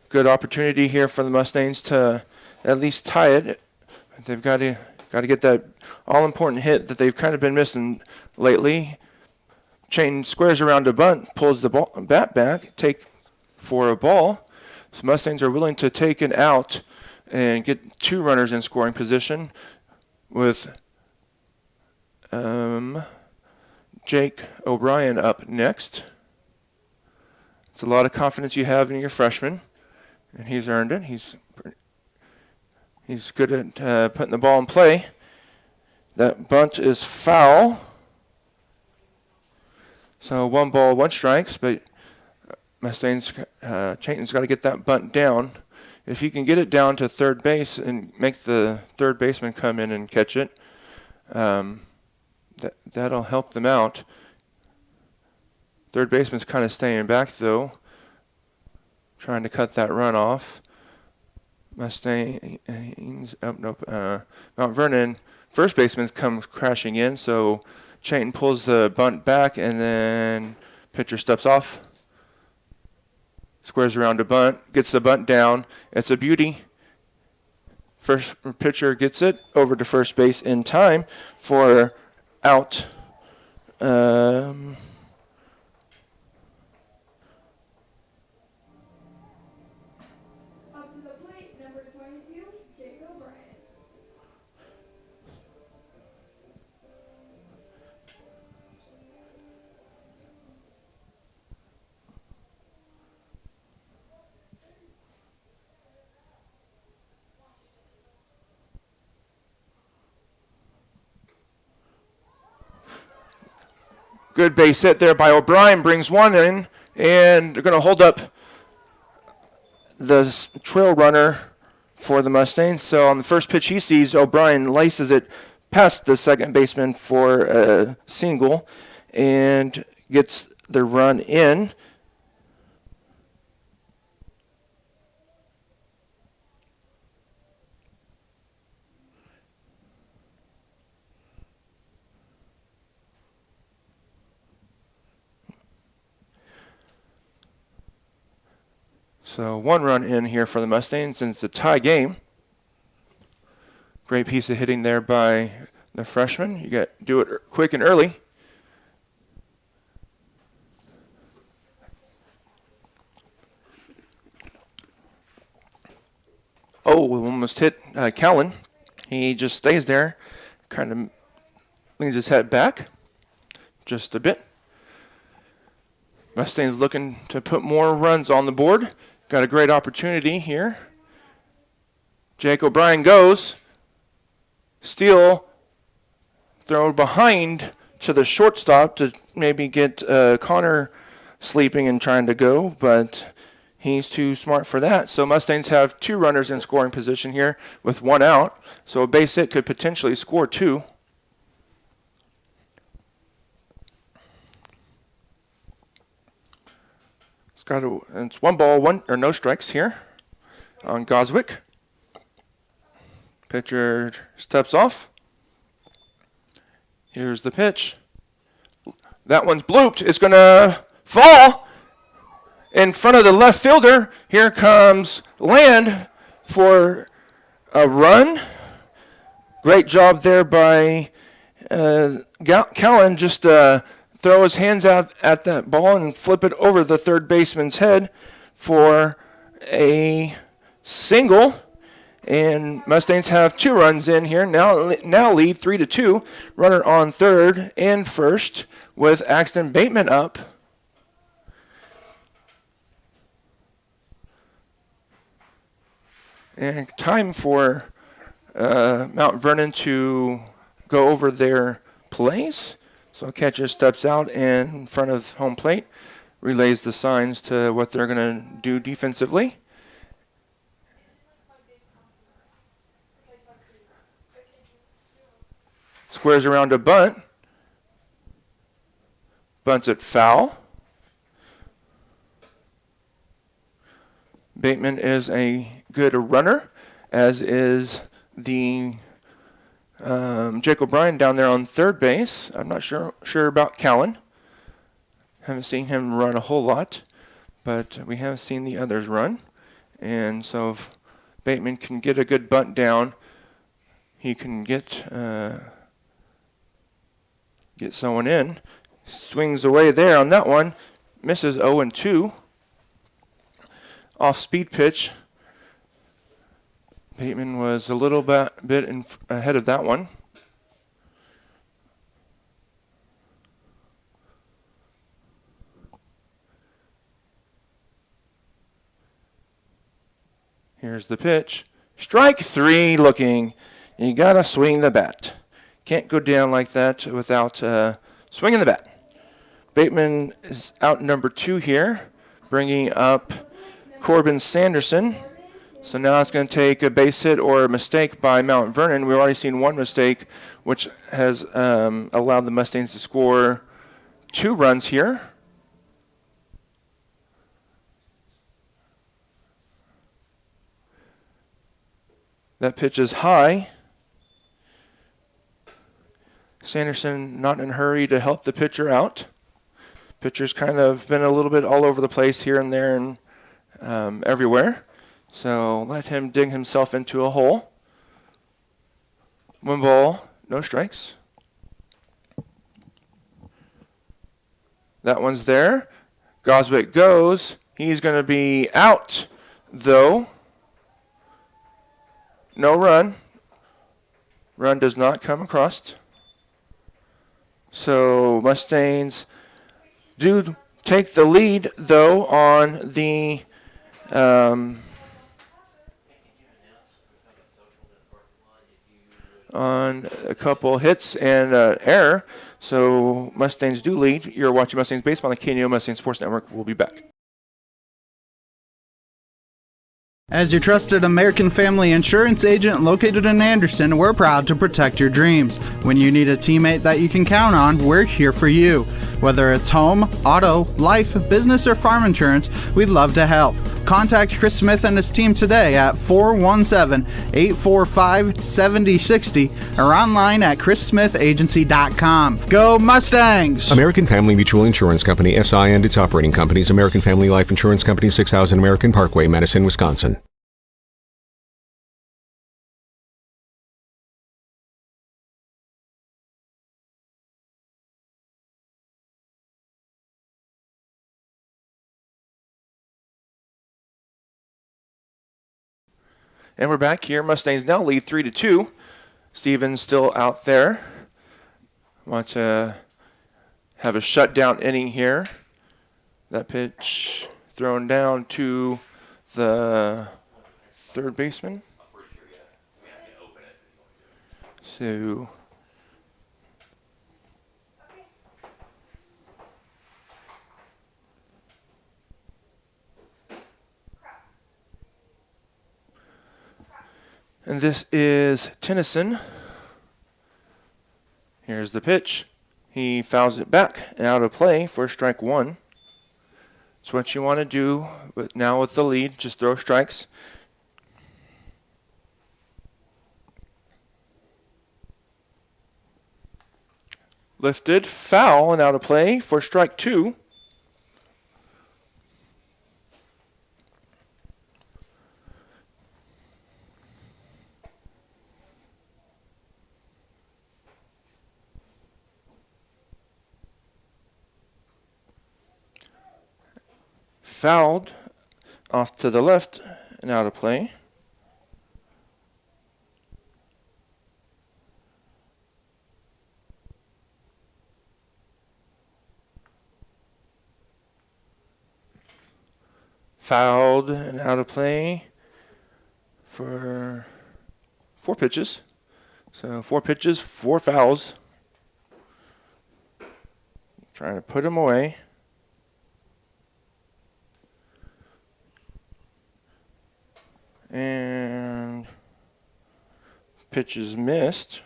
Good opportunity here for the Mustangs to at least tie it. They've got to get that all-important hit that they've kind of been missing lately. Chayton squares around a bunt, pulls the bat back, take for a ball. So Mustangs are willing to take an out and get two runners in scoring position with Jake O'Brien up next. It's a lot of confidence you have in your freshman, and he's earned it. He's good at putting the ball in play. That bunt is foul. So 1 ball, 1 strikes, but Mustangs, Chayton's got to get that bunt down. If he can get it down to third base and make the third baseman come in and catch it, that'll help them out. Third baseman's kind of staying back, though, trying to cut that run off. Mustangs, Mount Vernon, first baseman comes crashing in, so Chayton pulls the bunt back, and then pitcher steps off, squares around a bunt, gets the bunt down. It's a beauty. First pitcher gets it over to first base in time for out. Up to the plate, number 22, Jake O'Brien. Good base hit there by O'Brien, brings one in, and they're going to hold up the trail runner for the Mustangs. So on the first pitch he sees, O'Brien laces it past the second baseman for a single and gets the run in. So 1 run in here for the Mustangs, and it's a tie game. Great piece of hitting there by the freshman. You got to do it quick and early. Oh, we almost hit Callan. He just stays there, kind of leans his head back just a bit. Mustangs looking to put more runs on the board. Got a great opportunity here. Jake O'Brien goes. Steal. Throw behind to the shortstop to maybe get Connor sleeping and trying to go, but he's too smart for that. So Mustangs have 2 runners in scoring position here with 1 out. So a base hit could potentially score 2. It's 1 ball, 1 or no strikes here on Goswick. Pitcher steps off. Here's the pitch. That one's blooped. It's going to fall in front of the left fielder. Here comes Land for a run. Great job there by Callan. Just throw his hands out at that ball and flip it over the third baseman's head for a single. And Mustangs have 2 runs in here. Now lead 3-2. Runner on third and first with Axton Bateman up. And time for Mount Vernon to go over their plays. So catcher steps out in front of home plate, relays the signs to what they're going to do defensively. Squares around a bunt. Bunts it foul. Bateman is a good runner, as is the Jake O'Brien down there on third base. I'm not sure about Callan. Haven't seen him run a whole lot, but we have seen the others run. And so if Bateman can get a good bunt down, he can get someone in. Swings away there on that one. Misses 0-2. Off speed pitch. Bateman was a little bit ahead of that one. Here's the pitch. Strike 3 looking. You got to swing the bat. Can't go down like that without swinging the bat. Bateman is out number 2 here, bringing up Corbin Sanderson. So now it's going to take a base hit or a mistake by Mount Vernon. We've already seen one mistake, which has allowed the Mustangs to score 2 runs here. That pitch is high. Sanderson not in a hurry to help the pitcher out. Pitcher's kind of been a little bit all over the place here and there and everywhere. So let him dig himself into a hole. 1 ball, no strikes. That one's there. Goswick goes. He's going to be out, though. No run. Run does not come across. So Mustangs do take the lead, though, on the on a couple hits and error. So Mustangs do lead. You're watching Mustangs Baseball on the KNO Mustang Sports Network. We'll be back. As your trusted American Family Insurance agent located in Anderson, we're proud to protect your dreams. When you need a teammate that you can count on, we're here for you. Whether it's home, auto, life, business, or farm insurance, we'd love to help. Contact Chris Smith and his team today at 417-845-7060 or online at chrissmithagency.com. Go Mustangs! American Family Mutual Insurance Company, SI, and its operating companies, American Family Life Insurance Company, 6000 American Parkway, Madison, Wisconsin. And we're back here. Mustangs now lead 3-2. Stevens still out there Want to have a shutdown inning here. That pitch thrown down to the third baseman. So and this is Tennyson. Here's the pitch. He fouls it back and out of play for strike one. That's what you want to do, but now with the lead, just throw strikes. Lifted, foul, and out of play for strike two. Fouled off to the left and out of play. Fouled and out of play for 4 pitches. So 4 pitches, 4 fouls. Trying to put him away. And pitch is missed.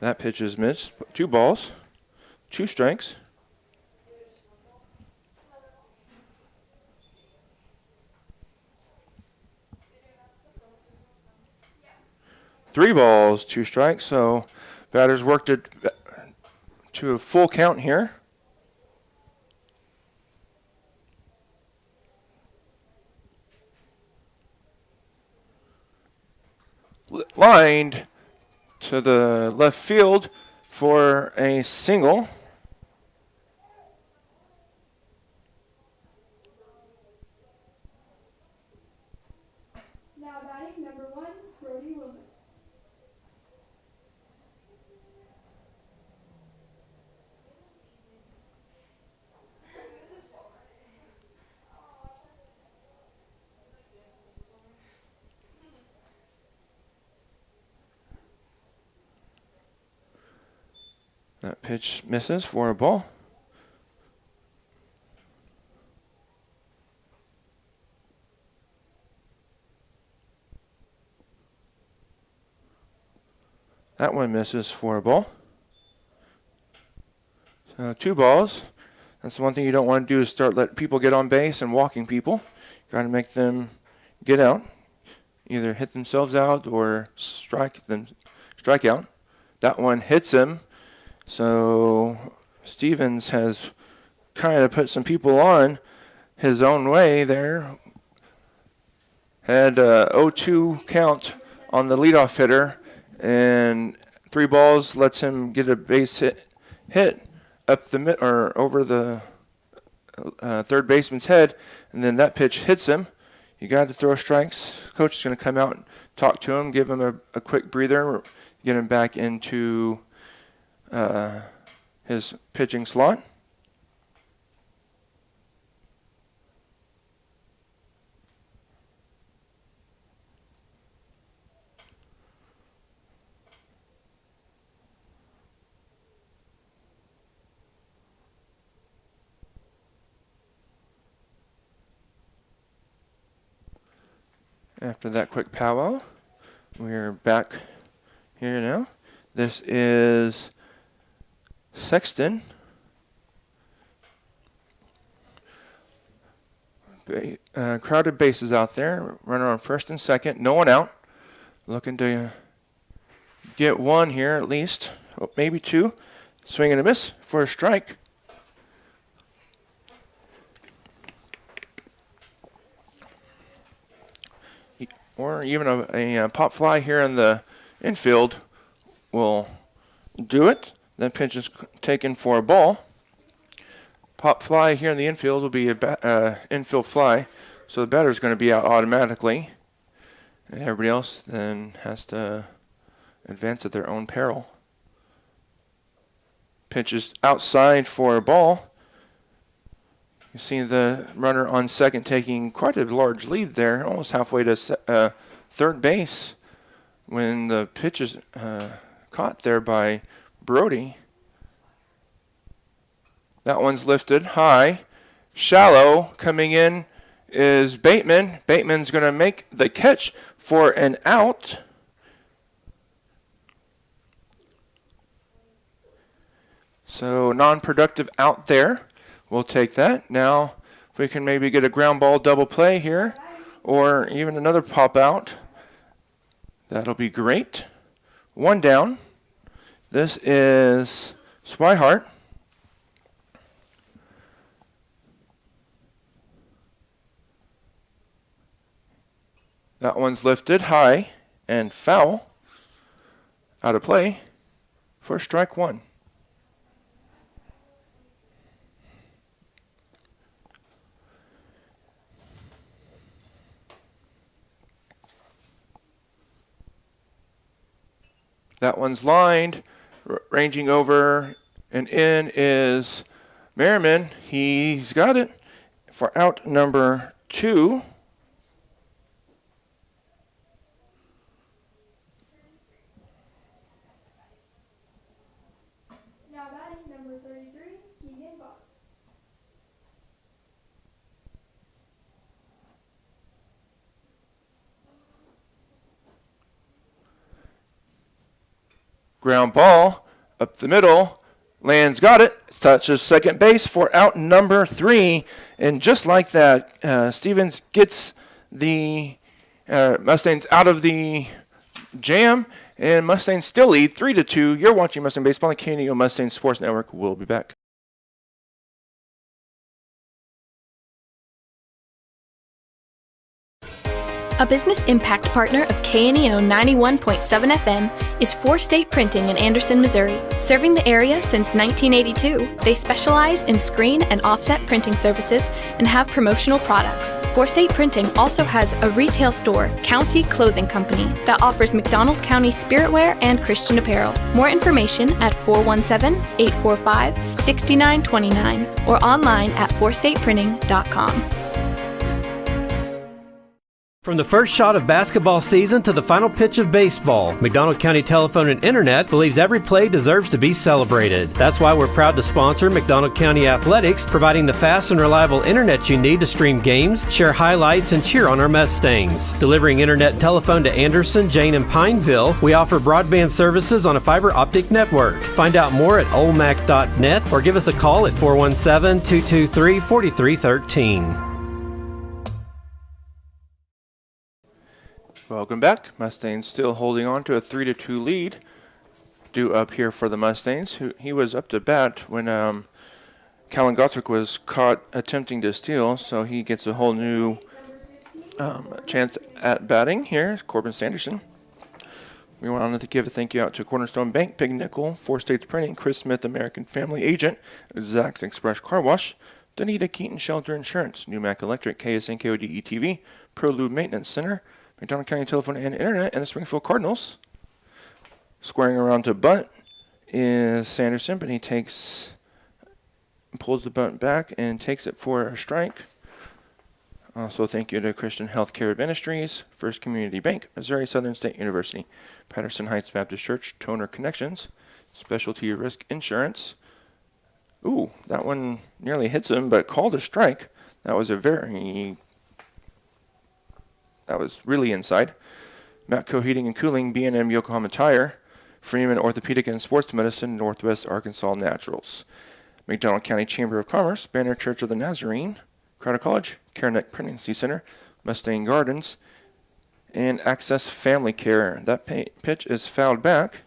That pitch is missed. 2 balls, 2 strikes. Three balls, 2 strikes. So batters worked it to a full count here. Lined to the left field for a single. Now batting number 1, Brody Wilman. That pitch misses for a ball. That one misses for a ball. So 2 balls. That's the one thing you don't want to do is start letting people get on base and walking people. You got to make them get out, either hit themselves out or strike out. That one hits him. So Stevens has kind of put some people on his own way there. Had a 0-2 count on the leadoff hitter, and 3 balls lets him get a base hit up the mid or over the third baseman's head, and then that pitch hits him. You got to throw strikes. Coach is going to come out and talk to him, give him a quick breather, get him back into his pitching slot. After that quick powwow, we're back here now. This is Sexton. Crowded bases out there. Runner on first and second. No one out. Looking to get 1 here at least. Oh, maybe 2. Swing and a miss for a strike. Or even a pop fly here in the infield will do it. That pitch is taken for a ball. Pop fly here in the infield will be a infield fly, so the batter's going to be out automatically. And everybody else then has to advance at their own peril. Pitch is outside for a ball. You see the runner on second taking quite a large lead there, almost halfway to third base when the pitch is caught there by Brody. That one's lifted high. Shallow coming in is Bateman. Bateman's going to make the catch for an out. So non-productive out there. We'll take that. Now, if we can maybe get a ground ball double play here or even another pop out, that'll be great. One down. This is Swihart. That one's lifted high and foul. Out of play for strike one. That one's lined. Ranging over and in is Merriman. He's got it for out number 2. Now batting number 33, Keegan Boggs. Ground ball up the middle. Land's got it. Touches second base for out number 3. And just like that, Stevens gets the Mustangs out of the jam. And Mustangs still lead 3-2. You're watching Mustang Baseball on the KNEO Mustang Sports Network. We'll be back. A business impact partner of KNEO 91.7 FM is Four State Printing in Anderson, Missouri. Serving the area since 1982, they specialize in screen and offset printing services and have promotional products. Four State Printing also has a retail store, County Clothing Company, that offers McDonald County spiritwear and Christian apparel. More information at 417-845-6929 or online at fourstateprinting.com. From the first shot of basketball season to the final pitch of baseball, McDonald County Telephone and Internet believes every play deserves to be celebrated. That's why we're proud to sponsor McDonald County Athletics, providing the fast and reliable internet you need to stream games, share highlights, and cheer on our Mustangs. Delivering internet and telephone to Anderson, Jane, and Pineville, we offer broadband services on a fiber optic network. Find out more at olmac.net or give us a call at 417-223-4313. Welcome back. Mustangs still holding on to a 3-2 lead. Due up here for the Mustangs. He was up to bat when Callan Gottschalk was caught attempting to steal, so he gets a whole new chance at batting here. Corbin Sanderson. We wanted to give a thank you out to Cornerstone Bank, Big Nickel, Four States Printing, Chris Smith, American Family Agent, Zach's Express Car Wash, Danita Keaton Shelter Insurance, New Mac Electric, KSNKOD ETV, Pro Lube Maintenance Center, McDonald County Telephone and Internet, and the Springfield Cardinals. Squaring around to bunt is Sanderson, but he pulls the bunt back and takes it for a strike. Also, thank you to Christian Healthcare Ministries, First Community Bank, Missouri Southern State University, Patterson Heights Baptist Church, Toner Connections, Specialty Risk Insurance. Ooh, that one nearly hits him, but called a strike. That was really inside. Matco Heating and Cooling, B&M Yokohama Tire, Freeman Orthopedic and Sports Medicine, Northwest Arkansas Naturals, McDonald County Chamber of Commerce, Banner Church of the Nazarene, Crowder College, CareNet Pregnancy Center, Mustang Gardens, and Access Family Care. That pitch is fouled back.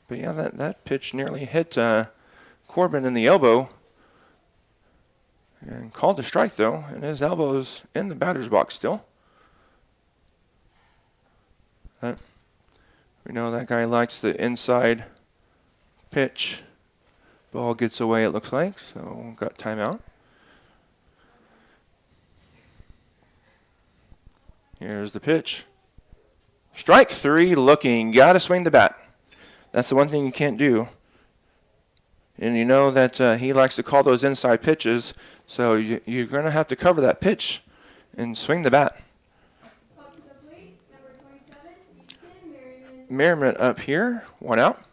But yeah, that pitch nearly hit Corbin in the elbow. And called a strike, though, and his elbow's in the batter's box still. We know that guy likes the inside pitch Ball gets away, it looks like, so got timeout. Here's the pitch. Strike 3 looking. Got to swing the bat. That's the one thing you can't do. And you know that he likes to call those inside pitches, so you're going to have to cover that pitch and swing the bat. Merriman up here, 1 out.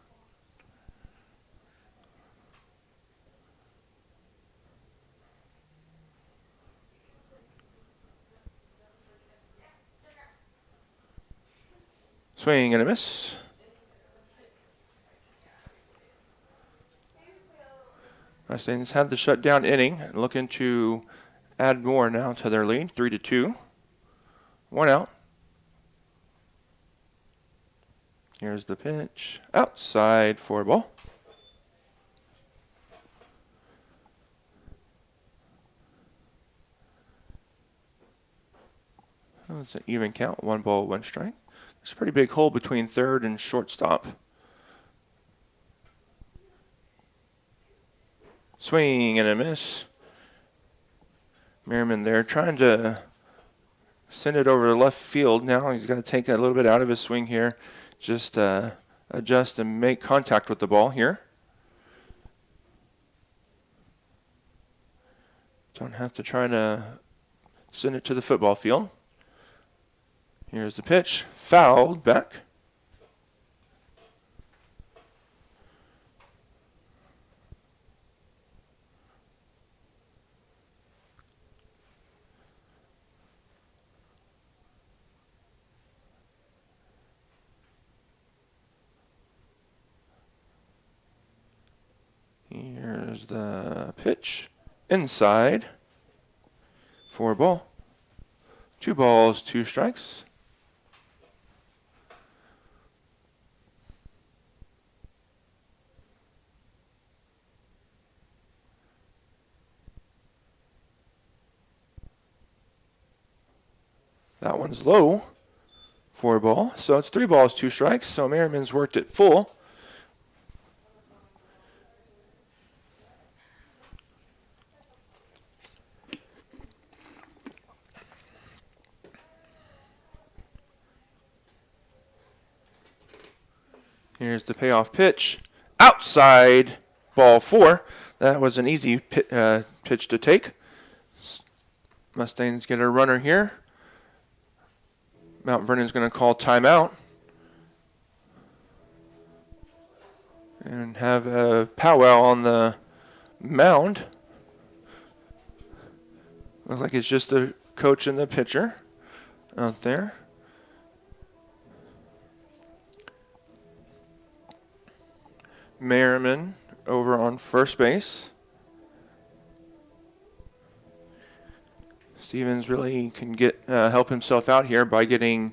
Swing and a miss. Mustangs have the shutdown inning, looking to add more now to their lead, 3-2. 1 out. Here's the pitch. Outside for a ball. Oh, it's an even count, 1 ball, 1 strike. There's a pretty big hole between third and shortstop. Swing and a miss. Merriman there trying to send it over to left field. Now he's going to take a little bit out of his swing here. Just adjust and make contact with the ball here. Don't have to try to send it to the football field. Here's the pitch. Fouled back. Here's the pitch. Inside. For a ball. 2 balls, 2 strikes. That one's low for a ball. So it's 3 balls, 2 strikes. So Merriman's worked it full. Here's the payoff pitch. Outside, ball 4. That was an easy pitch to take. Mustangs get a runner here. Mount Vernon's going to call timeout and have a powwow on the mound. Looks like it's just the coach and the pitcher out there. Merriman over on first base. Stevens really can get help himself out here by getting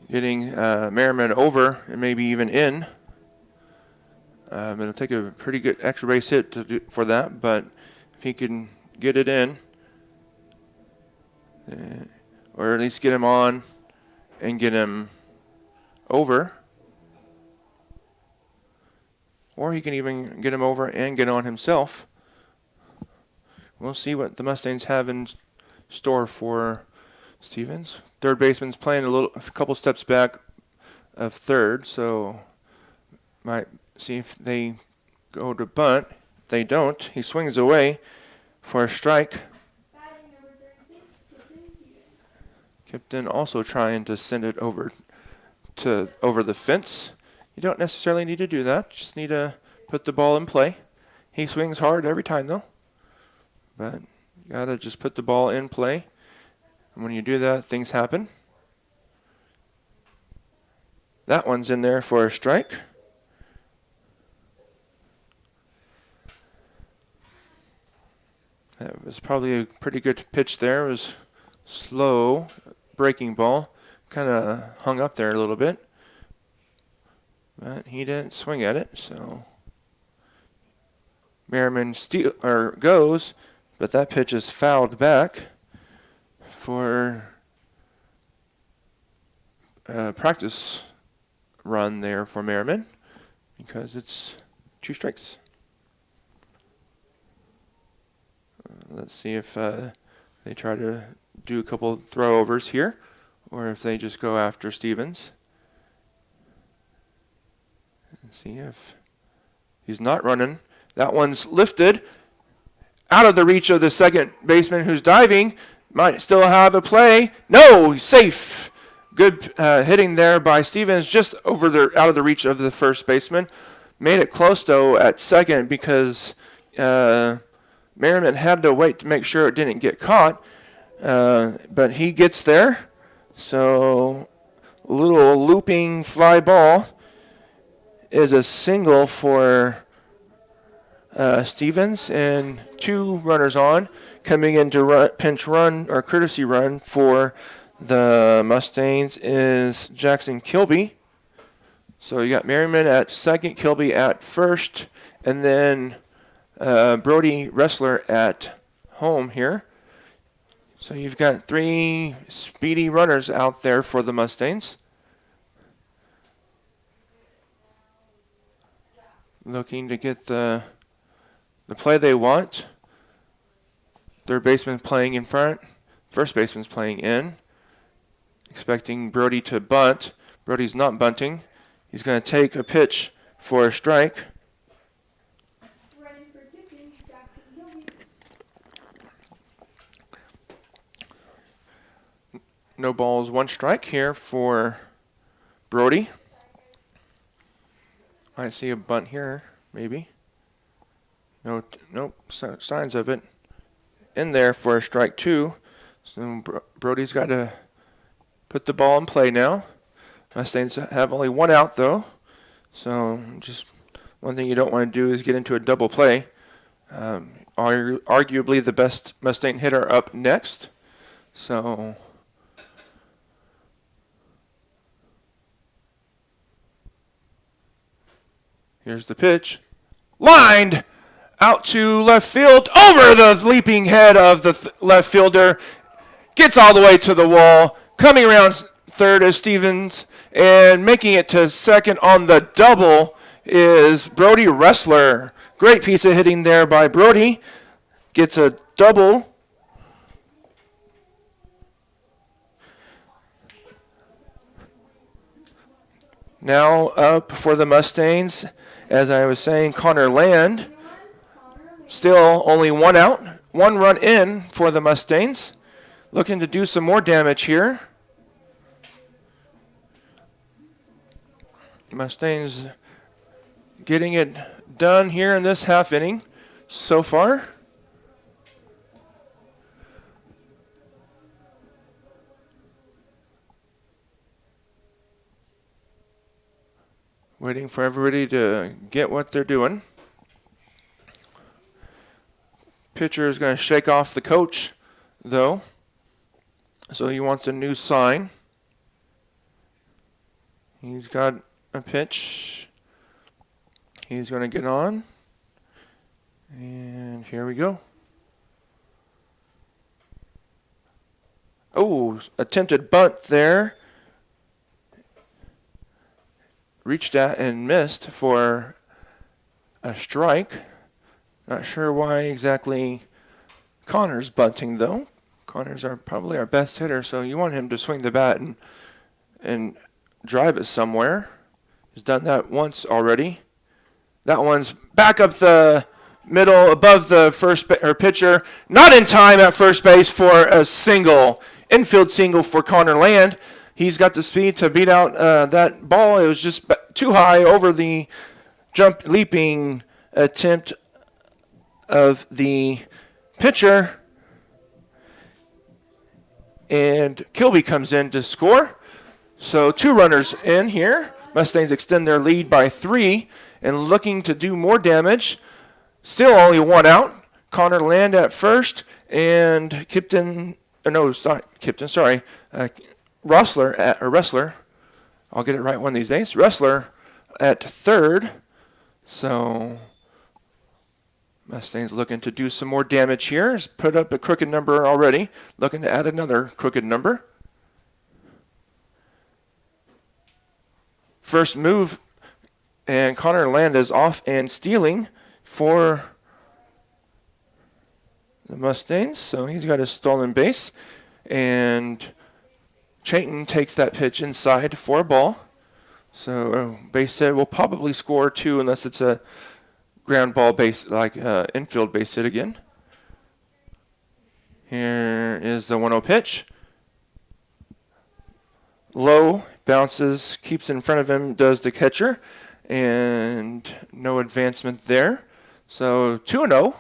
Merriman over and maybe even in. It'll take a pretty good extra base hit to do for that, but if he can get it in, or at least get him on and get him over, or he can even get him over and get on himself. We'll see what the Mustangs have in store for Stevens. Third baseman's playing a couple steps back of third, so might see if they go to bunt. They don't. He swings away for a strike. Kipton also trying to send it over the fence. You don't necessarily need to do that. Just need to put the ball in play. He swings hard every time though, but you gotta just put the ball in play. And when you do that, things happen. That one's in there for a strike. That was probably a pretty good pitch there. It was slow, breaking ball. Kind of hung up there a little bit. But he didn't swing at it, so Merriman goes, but that pitch is fouled back for a practice run there for Merriman because it's 2 strikes. Let's see if they try to do a couple throwovers here, or if they just go after Stevens. And see if he's not running. That one's lifted out of the reach of the second baseman who's diving. Might still have a play. No, he's safe. Good hitting there by Stevens, just out of the reach of the first baseman. Made it close though at second because Merriman had to wait to make sure it didn't get caught. But he gets there. So a little looping fly ball is a single for Stevens, and 2 runners on. Coming into pinch run or courtesy run for the Mustangs is Jackson Kilby. So you got Merriman at second, Kilby at first, and then Brody Wrestler at home here. So you've got 3 speedy runners out there for the Mustangs. Looking to get the play they want. Third baseman playing in front. First baseman's playing in. Expecting Brody to bunt. Brody's not bunting. He's going to take a pitch for a strike. No balls, 1 strike here for Brody. Might see a bunt here, maybe. Nope, signs of it. In there for a strike 2. So Brody's got to put the ball in play now. Mustangs have only 1 out though. So just one thing you don't want to do is get into a double play. Arguably the best Mustang hitter up next. So here's the pitch. Lined out to left field, over the leaping head of the left fielder. Gets all the way to the wall. Coming around third is Stevens, and making it to second on the double is Brody Wrestler. Great piece of hitting there by Brody. Gets a double. Now up for the Mustangs, as I was saying, Connor Land. Still only 1 out, 1 run in for the Mustangs. Looking to do some more damage here. Mustangs getting it done here in this half inning so far. Waiting for everybody to get what they're doing. Pitcher is going to shake off the coach, though. So he wants a new sign. He's got a pitch. He's going to get on. And here we go. Oh, attempted bunt there. Reached at and missed for a strike. Not sure why exactly Connor's bunting, though. Connor's probably our best hitter, so you want him to swing the bat and drive it somewhere. He's done that once already. That one's back up the middle above the pitcher. Not in time at first base for a single. Infield single for Connor Land. He's got the speed to beat out that ball. It was just too high over the leaping attempt of the pitcher. And Kilby comes in to score. So 2 runners in here. Mustangs extend their lead by 3 and looking to do more damage. Still only 1 out. Connor Land at first and Wrestler. I'll get it right one of these days. Wrestler at third. So Mustangs looking to do some more damage here. He's put up a crooked number already. Looking to add another crooked number. First move, and Connor Land is off and stealing for the Mustangs. So he's got a stolen base. And Chayton takes that pitch inside for a ball. So base hit will probably score 2 unless it's a ground ball base, like infield base hit again. Here is the 1-0 pitch. Low, bounces, keeps in front of him, does the catcher, and no advancement there. So 2-0.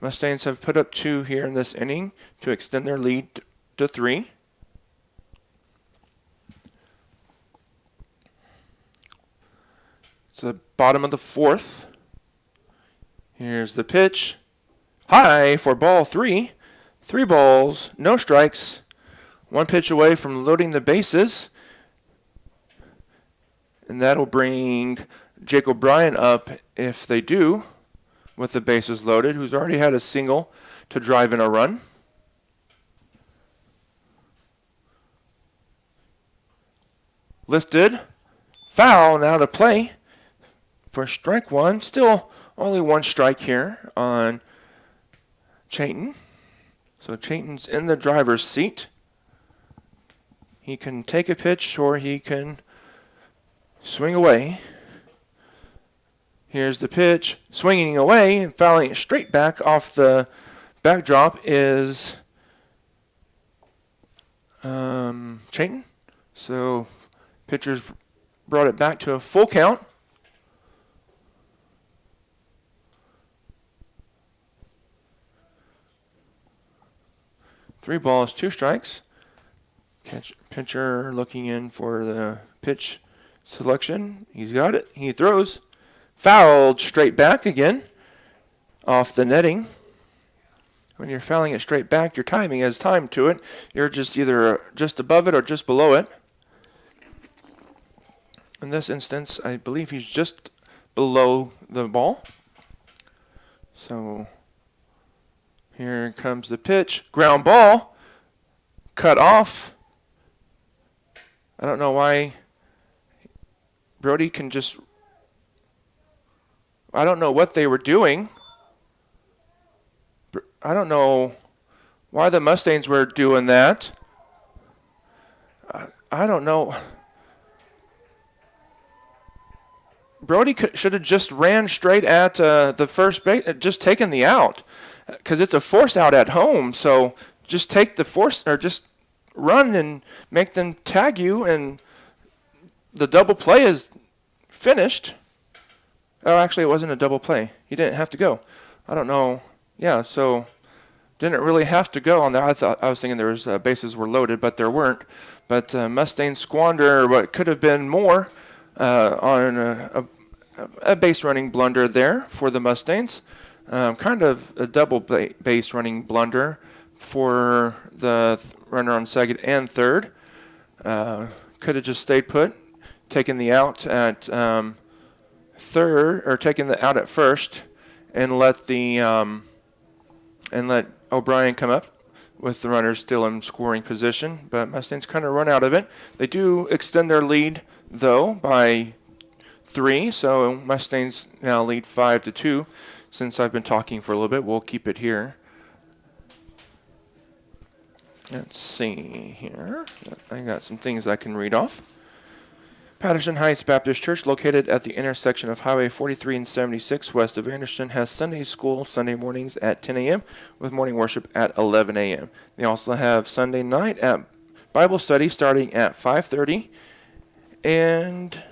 Mustangs have put up 2 here in this inning to extend their lead to 3. It's the bottom of the 4th. Here's the pitch. High for ball 3. 3 balls, no strikes. 1 pitch away from loading the bases. And that'll bring Jake O'Brien up if they do, with the bases loaded, who's already had a single to drive in a run. Lifted. Foul, now to play for strike 1. Still only 1 strike here on Chayton. So Chayton's in the driver's seat. He can take a pitch or he can swing away. Here's the pitch. Swinging away and fouling it straight back off the backdrop is Chayton. So pitcher's brought it back to a full count. Three balls, 2 strikes. Pitcher looking in for the pitch selection. He's got it. He throws. Fouled straight back again off the netting. When you're fouling it straight back, your timing has time to it. You're just either just above it or just below it. In this instance, I believe he's just below the ball. So here comes the pitch. Ground ball. Cut off. I don't know why Brody can just... I don't know what they were doing. I don't know why the Mustangs were doing that. I don't know. Brody should have just ran straight at the first base, just taken the out, because it's a force out at home. So just take the force, or just run and make them tag you, and the double play is finished. Oh, actually, it wasn't a double play. He didn't have to go. I don't know. Yeah, so didn't really have to go on there. I was thinking there was bases were loaded, but there weren't. But Mustangs squander what could have been more on a base running blunder there for the Mustangs. Kind of a double base running blunder for the runner on second and third. Could have just stayed put, taken the out at third, or taking the out at first, and let O'Brien come up with the runners still in scoring position. But Mustangs kind of run out of it. They do extend their lead though by 3, so Mustangs now lead 5-2. Since I've been talking for a little bit, we'll keep it here. Let's see here. I got some things I can read off. Patterson Heights Baptist Church, located at the intersection of Highway 43 and 76 west of Anderson, has Sunday school Sunday mornings at 10 a.m. with morning worship at 11 a.m. They also have Sunday night at Bible study starting at 5:30, and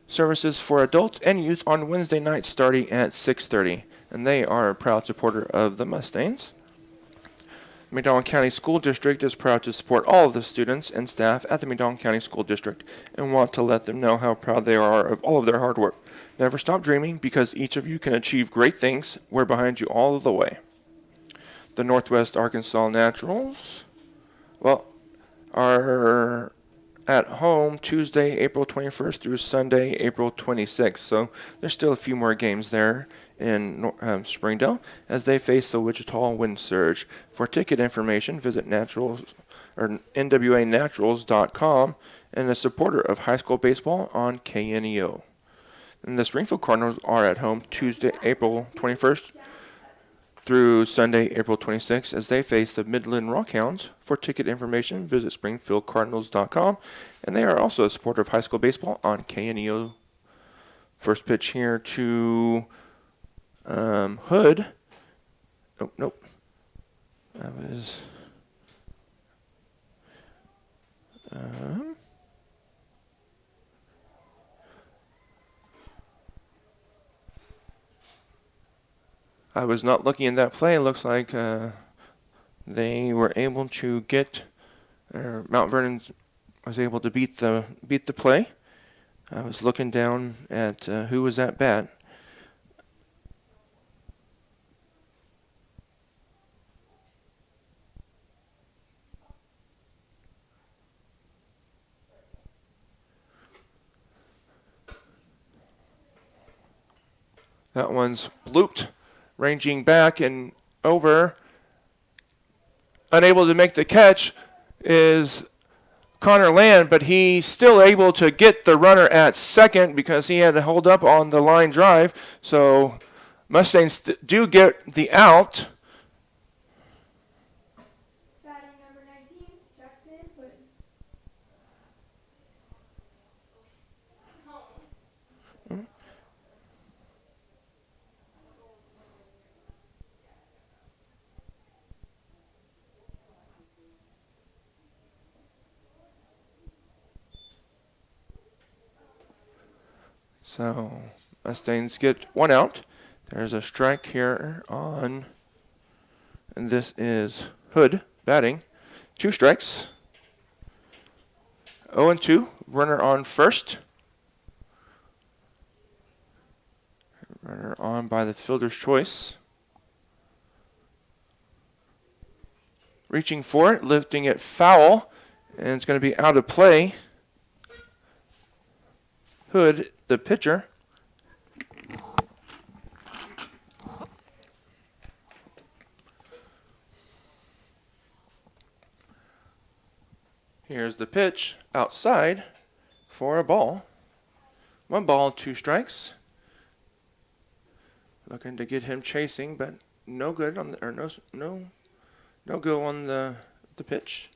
services for adults and youth on Wednesday nights starting at 6:30. And they are a proud supporter of the Mustangs. McDonald County School District is proud to support all of the students and staff at the McDonald County School District and want to let them know how proud they are of all of their hard work. Never stop dreaming, because each of you can achieve great things. We're behind you all the way. The Northwest Arkansas Naturals, are at home Tuesday, April 21st through Sunday, April 26th. So there's still a few more games there in Springdale as they face the Wichita Wind Surge. For ticket information, visit NWANaturals.com, and a supporter of high school baseball on KNEO. And the Springfield Cardinals are at home Tuesday, April 21st through Sunday, April 26th, as they face the Midland Rockhounds. For ticket information, visit SpringfieldCardinals.com. And they are also a supporter of high school baseball on KNEO. First pitch here to Hood. Nope. That was... I was not looking at that play. It looks like they were able to get, or Mount Vernon was able to beat the play. I was looking down at who was at bat. That one's looped, ranging back and over. Unable to make the catch is Connor Land, but he's still able to get the runner at second because he had to hold up on the line drive. So Mustangs do get the out. Batting number 19, Jackson Hood. So Mustangs get one out. There's a strike here on, and this is Hood batting. 2 strikes. 0-2. Runner on first. Runner on by the fielder's choice. Reaching for it, lifting it foul, and it's going to be out of play. Hood, the pitcher. Here's the pitch outside for a ball. 1 ball, 2 strikes. Looking to get him chasing, but no good on the, or no go on the pitch.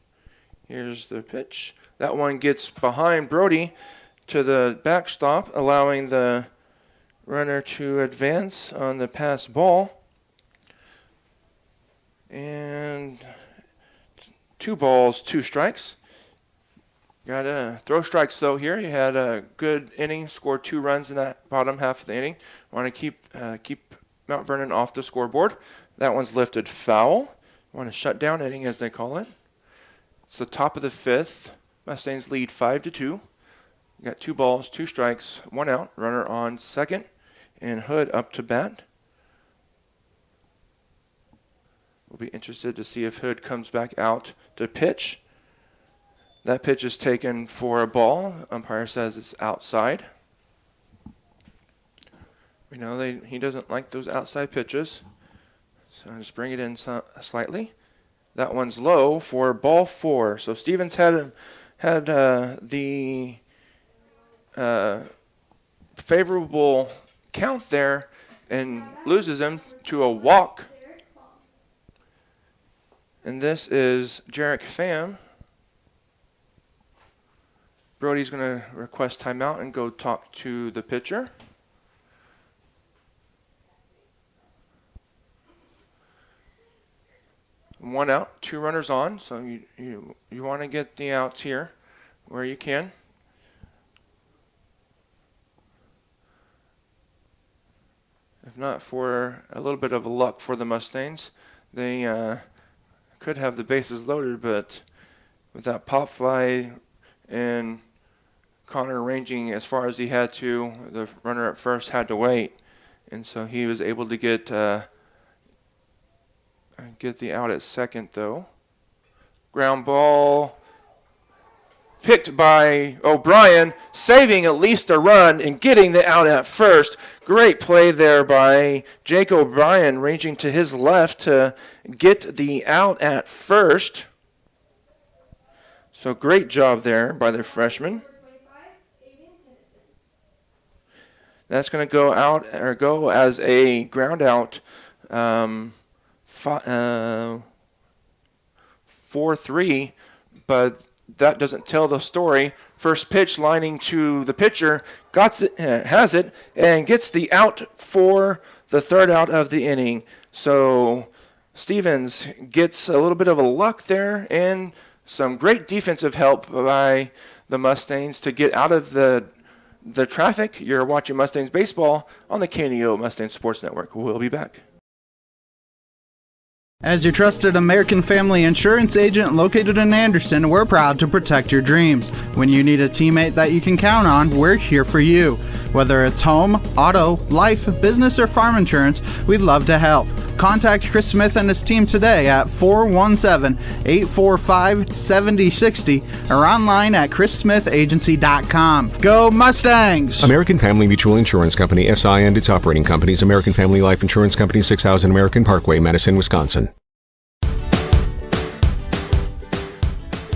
Here's the pitch. That one gets behind Brody to the backstop, allowing the runner to advance on the pass ball. And 2 balls, 2 strikes. Got to throw strikes, though, here. You had a good inning, scored 2 runs in that bottom half of the inning. Want to keep Mount Vernon off the scoreboard. That one's lifted foul. Want to shut down inning, as they call it. It's the top of the 5th. Mustangs lead 5-2. You got 2 balls, 2 strikes, 1 out. Runner on second, and Hood up to bat. We'll be interested to see if Hood comes back out to pitch. That pitch is taken for a ball. Umpire says it's outside. We know he doesn't like those outside pitches. So I'll just bring it in slightly. That one's low for ball 4. So Stevens had the favorable count there and loses him to a walk. And this is Jarek Pham. Brody's going to request timeout and go talk to the pitcher. One out, 2 runners on, so you want to get the outs here where you can. If not for a little bit of luck for the Mustangs, they could have the bases loaded, but with that pop fly and Connor ranging as far as he had to, the runner at first had to wait, and so he was able to get the out at second, though. Ground ball picked by O'Brien, saving at least a run and getting the out at first. Great play there by Jake O'Brien, ranging to his left to get the out at first. So great job there by the freshman. That's going to go out or go as a ground out 4-3, but that doesn't tell the story. First pitch lining to the pitcher, has it, and gets the out for the third out of the inning. So Stevens gets a little bit of a luck there and some great defensive help by the Mustangs to get out of the traffic. You're watching Mustangs baseball on the KNEO Mustang Sports Network. We'll be back. As your trusted American Family Insurance agent located in Anderson, we're proud to protect your dreams. When you need a teammate that you can count on, we're here for you. Whether it's home, auto, life, business, or farm insurance, we'd love to help. Contact Chris Smith and his team today at 417-845-7060 or online at chrissmithagency.com. Go Mustangs! American Family Mutual Insurance Company, SI and its operating companies, American Family Life Insurance Company, 6000 American Parkway, Madison, Wisconsin.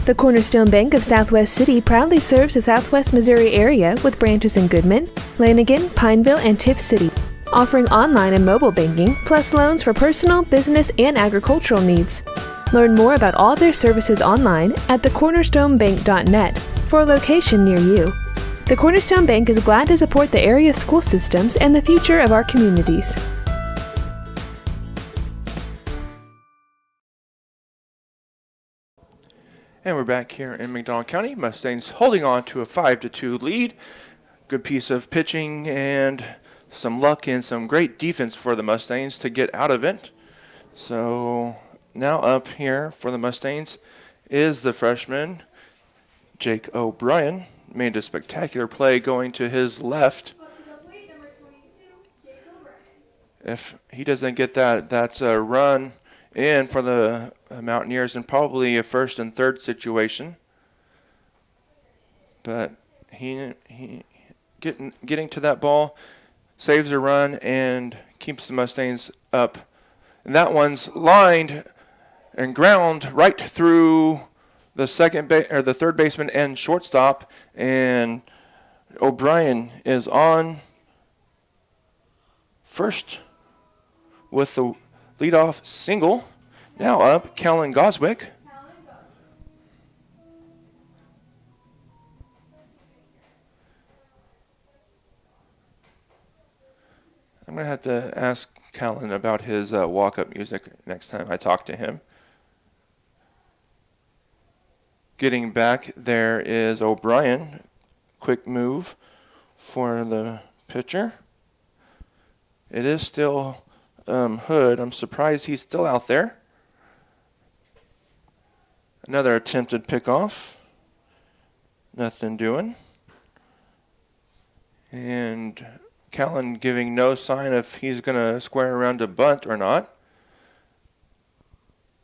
The Cornerstone Bank of Southwest City proudly serves the Southwest Missouri area with branches in Goodman, Lanigan, Pineville, and Tiff City, offering online and mobile banking, plus loans for personal, business, and agricultural needs. Learn more about all their services online at thecornerstonebank.net for a location near you. The Cornerstone Bank is glad to support the area's school systems and the future of our communities. And we're back here in McDonald County. Mustangs holding on to a 5-2 lead. Good piece of pitching and some luck and some great defense for the Mustangs to get out of it. So now up here for the Mustangs is the freshman, Jake O'Brien. Made a spectacular play going to his left. If he doesn't get that, that's a run in for the Mountaineers and probably a first and third situation. But he getting to that ball, saves a run and keeps the Mustangs up. And that one's lined and ground right through the the third baseman and shortstop, and O'Brien is on first with the leadoff single. Now up, Kellen Goswick. I'm going to have to ask Kellen about his walk-up music next time I talk to him. Getting back there is O'Brien. Quick move for the pitcher. It is still Hood. I'm surprised he's still out there. Another attempted pickoff. Nothing doing. And Callan giving no sign if he's going to square around to bunt or not.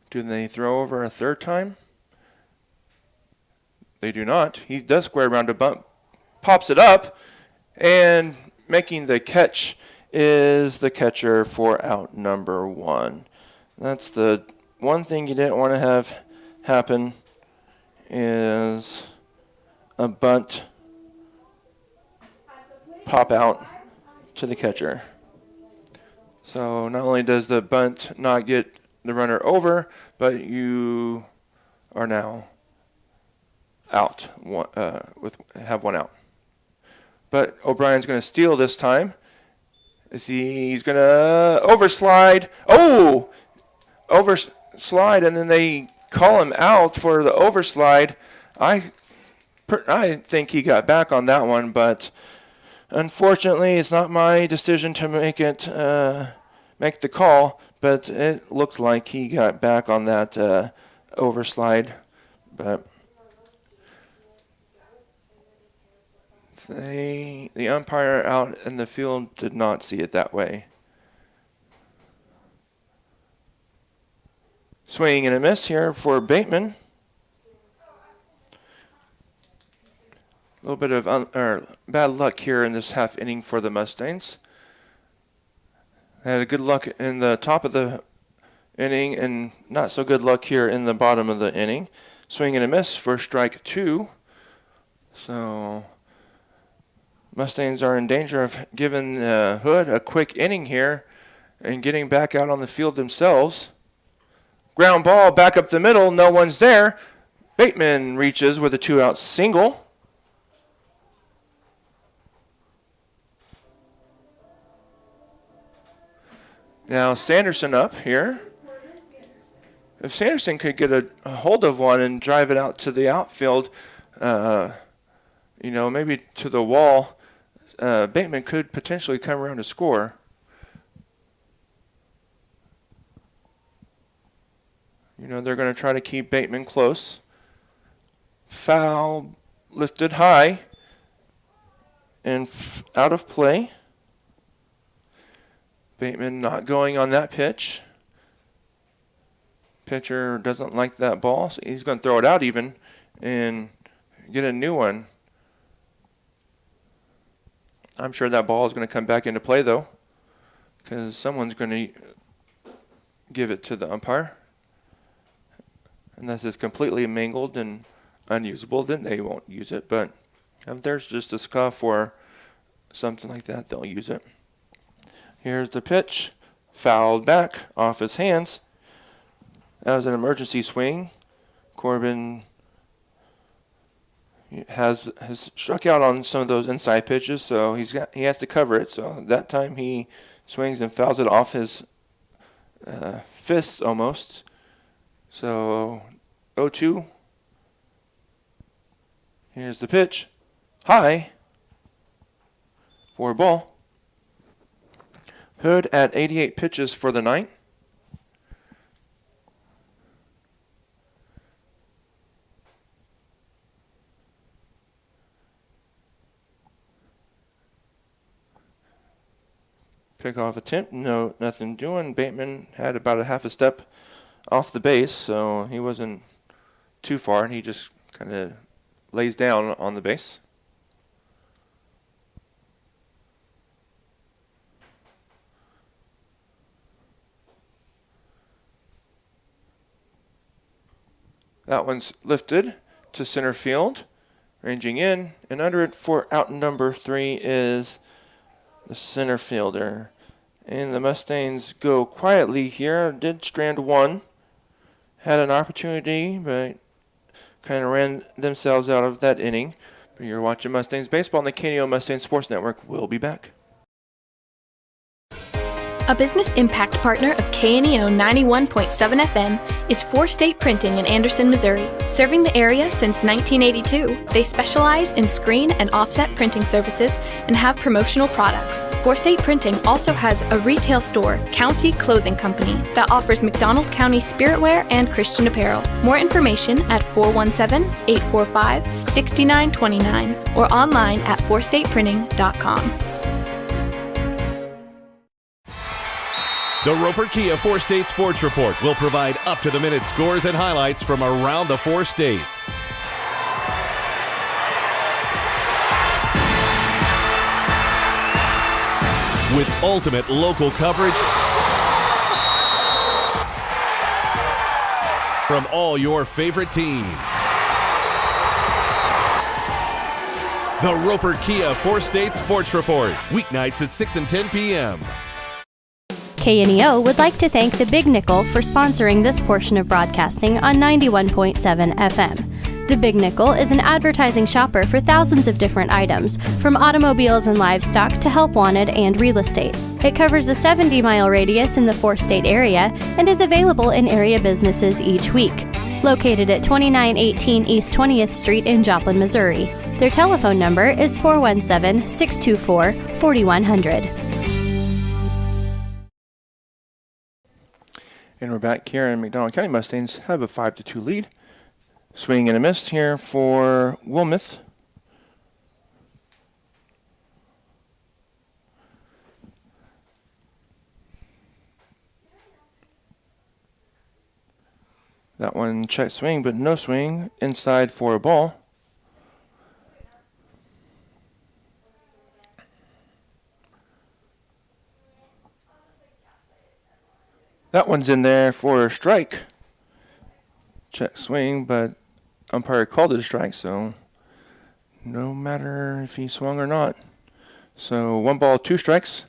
Do they throw over a third time? They do not. He does square around to bunt. Pops it up. And making the catch is the catcher for out number one. That's the one thing you didn't want to have happen, is a bunt pop out to the catcher. So not only does the bunt not get the runner over, but you are now out, have one out. But O'Brien's going to steal this time. He's going to overslide. Oh! Overslide, and then they call him out for the overslide. I think he got back on that one, but unfortunately it's not my decision to make the call, but it looked like he got back on that overslide. But the umpire out in the field did not see it that way. Swing and a miss here for Bateman. A little bit of bad luck here in this half inning for the Mustangs. Had a good luck in the top of the inning and not so good luck here in the bottom of the inning. Swing and a miss for strike two. So Mustangs are in danger of giving Hood a quick inning here and getting back out on the field themselves. Ground ball back up the middle. No one's there. Bateman reaches with a 2-out single. Now Sanderson up here. If Sanderson could get a hold of one and drive it out to the outfield, maybe to the wall, Bateman could potentially come around to score. They're going to try to keep Bateman close. Foul lifted high and out of play. Bateman not going on that pitch. Pitcher doesn't like that ball, so he's going to throw it out even and get a new one. I'm sure that ball is going to come back into play, though, because someone's going to give it to the umpire. Unless it's completely mangled and unusable, then they won't use it. But if there's just a scuff or something like that, they'll use it. Here's the pitch. Fouled back off his hands. That was an emergency swing. Corbin has struck out on some of those inside pitches, so he has to cover it. So that time he swings and fouls it off his fist almost. So 0-2. Here's the pitch. High for a ball. Hood at 88 pitches for the night. Pickoff attempt, no, nothing doing. Bateman had about a half a step off the base, so he wasn't too far, and he just kind of lays down on the base. That one's lifted to center field, ranging in, and under it for out number 3 is the center fielder. And the Mustangs go quietly here. Did strand one. Had an opportunity, but kind of ran themselves out of that inning. But you're watching Mustangs baseball on the KNO Mustang Sports Network. We'll be back. A business impact partner of KNEO 91.7 FM is 4 State Printing in Anderson, Missouri. Serving the area since 1982, they specialize in screen and offset printing services and have promotional products. 4 State Printing also has a retail store, County Clothing Company, that offers McDonald County spiritwear and Christian apparel. More information at 417-845-6929 or online at 4stateprinting.com. The Roper Kia 4-State Sports Report will provide up-to-the-minute scores and highlights from around the 4 states. With ultimate local coverage from all your favorite teams. The Roper Kia 4-State Sports Report, weeknights at 6 and 10 p.m. KNEO would like to thank the Big Nickel for sponsoring this portion of broadcasting on 91.7 FM. The Big Nickel is an advertising shopper for thousands of different items, from automobiles and livestock to help wanted and real estate. It covers a 70-mile radius in the 4-state area and is available in area businesses each week. Located at 2918 East 20th Street in Joplin, Missouri. Their telephone number is 417-624-4100. And we're back here, and McDonald County Mustangs have a 5-2 lead. Swing and a miss here for Wilmoth. That one check swing, but no swing. Inside for a ball. That one's in there for a strike. Check swing, but umpire called it a strike, so no matter if he swung or not. So 1 ball, 2 strikes.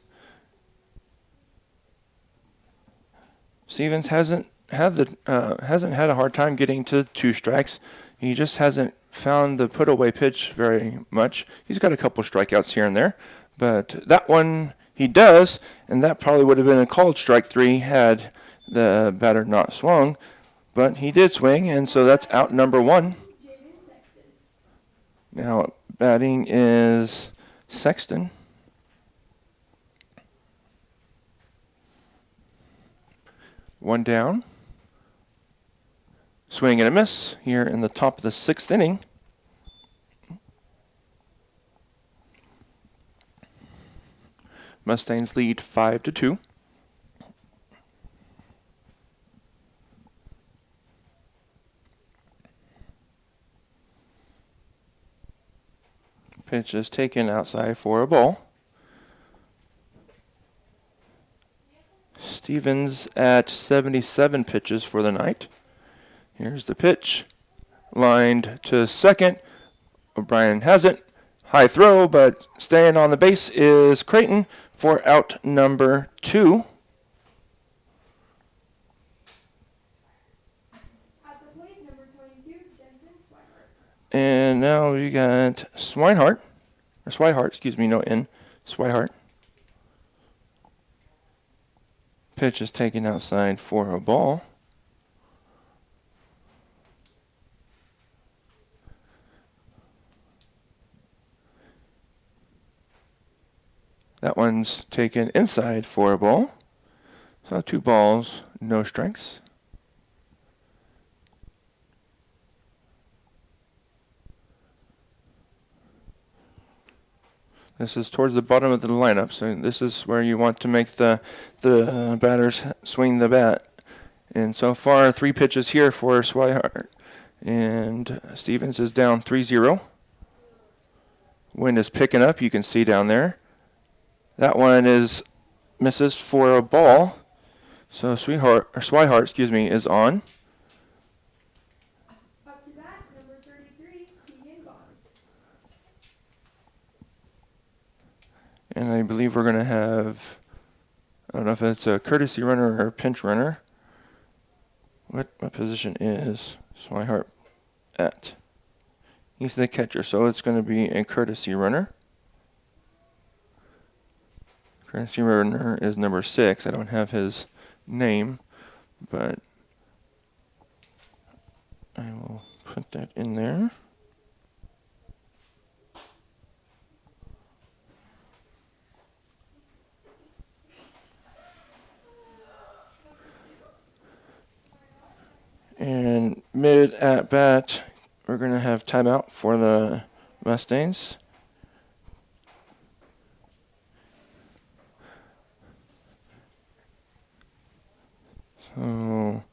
Stevens hasn't hasn't had a hard time getting to 2 strikes. He just hasn't found the put away pitch very much. He's got a couple strikeouts here and there, but that one he does, and that probably would have been a called strike 3 had the batter not swung, but he did swing, and so that's out number 1. Now batting is Sexton. One down. Swing and a miss here in the top of the 6th inning. Mustangs lead 5-2. Pitch is taken outside for a ball. Stevens at 77 pitches for the night. Here's the pitch. Lined to second. O'Brien has it. High throw, but staying on the base is Creighton for out number 2. At the plate, number 22, Jensen Swihart. And now we got Swihart, no N, Swihart. Pitch is taken outside for a ball. That one's taken inside for a ball. So 2 balls, no strikes. This is towards the bottom of the lineup, so this is where you want to make the batters swing the bat. And so far, 3 pitches here for Swihart. And Stevens is down 3-0. Wind is picking up, you can see down there. That one misses for a ball. So Swihart, is on. Up to bat, number 33, Keegan Bonds. And I believe we're going to have, I don't know if it's a courtesy runner or a pinch runner. What position is Swihart at? He's the catcher, so it's going to be a courtesy runner. Courtesy runner is number 6. I don't have his name, but I will put that in there. And mid at bat, we're going to have timeout for the Mustangs. So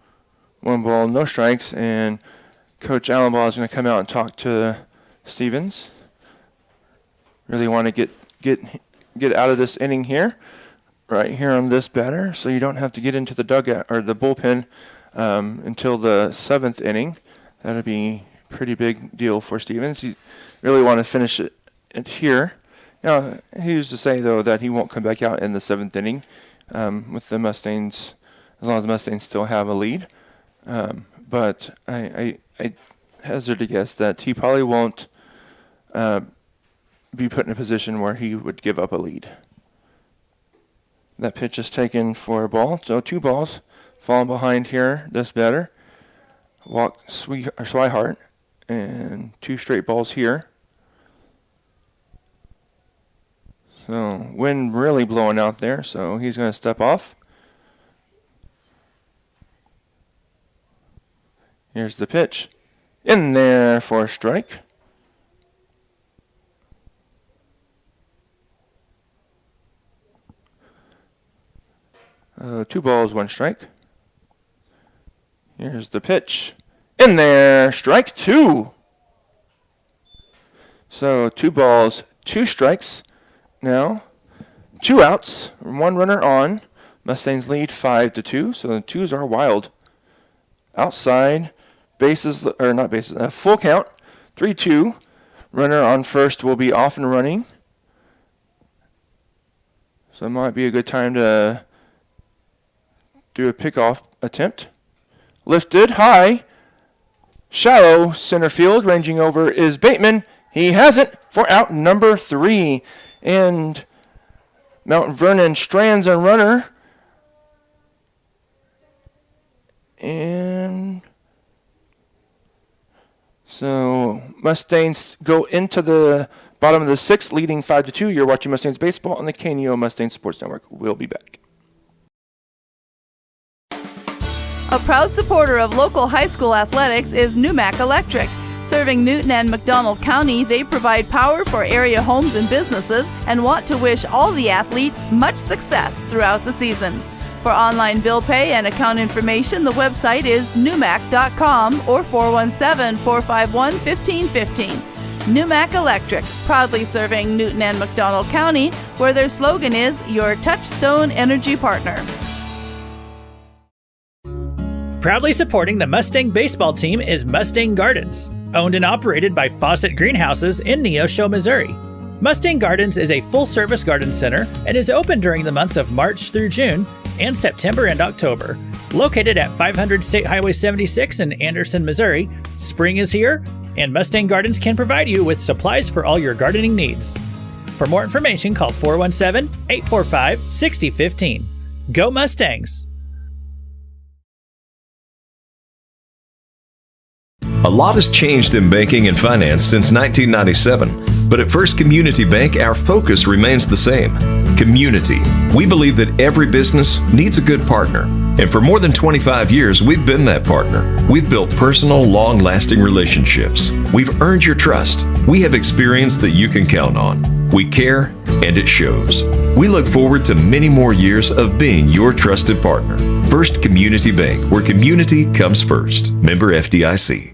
1 ball, no strikes, and Coach Allenbaugh is going to come out and talk to Stevens. Really want to get out of this inning here, right here on this batter, so you don't have to get into the dugout or the bullpen until the 7th inning. That'll be a pretty big deal for Stevens. He really want to finish it here. Now, he used to say, though, that he won't come back out in the 7th inning with the Mustangs, as long as the Mustangs still have a lead. But I hazard to guess that he probably won't be put in a position where he would give up a lead. That pitch is taken for a ball, so 2 balls. Falling behind here, this batter. Walk Swihart, and 2 straight balls here. So wind really blowing out there, so he's going to step off. Here's the pitch. In there for a strike. Two balls, 1 strike. Here's the pitch. In there, strike 2. So 2 balls, 2 strikes. Now, 2 outs, 1 runner on. Mustangs lead 5-2, so the 2s are wild. Outside, bases, or not bases, full count, 3-2. Runner on first will be off and running. So it might be a good time to do a pickoff attempt. Lifted high. Shallow center field. Ranging over is Bateman. He has it for out number 3. And Mount Vernon strands a runner. And so Mustangs go into the bottom of the 6th, leading 5-2. You're watching Mustangs baseball on the KNEO Mustangs Sports Network. We'll be back. A proud supporter of local high school athletics is Numac Electric. Serving Newton and McDonald County, they provide power for area homes and businesses and want to wish all the athletes much success throughout the season. For online bill pay and account information, the website is numac.com or 417-451-1515. Numac Electric, proudly serving Newton and McDonald County, where their slogan is your touchstone energy partner. Proudly supporting the Mustang baseball team is Mustang Gardens, owned and operated by Fawcett Greenhouses in Neosho, Missouri. Mustang Gardens is a full-service garden center and is open during the months of March through June and September and October. Located at 500 State Highway 76 in Anderson, Missouri, spring is here, and Mustang Gardens can provide you with supplies for all your gardening needs. For more information, call 417-845-6015. Go Mustangs! A lot has changed in banking and finance since 1997, but at First Community Bank, our focus remains the same. Community. We believe that every business needs a good partner, and for more than 25 years, we've been that partner. We've built personal, long-lasting relationships. We've earned your trust. We have experience that you can count on. We care, and it shows. We look forward to many more years of being your trusted partner. First Community Bank, where community comes first. Member FDIC.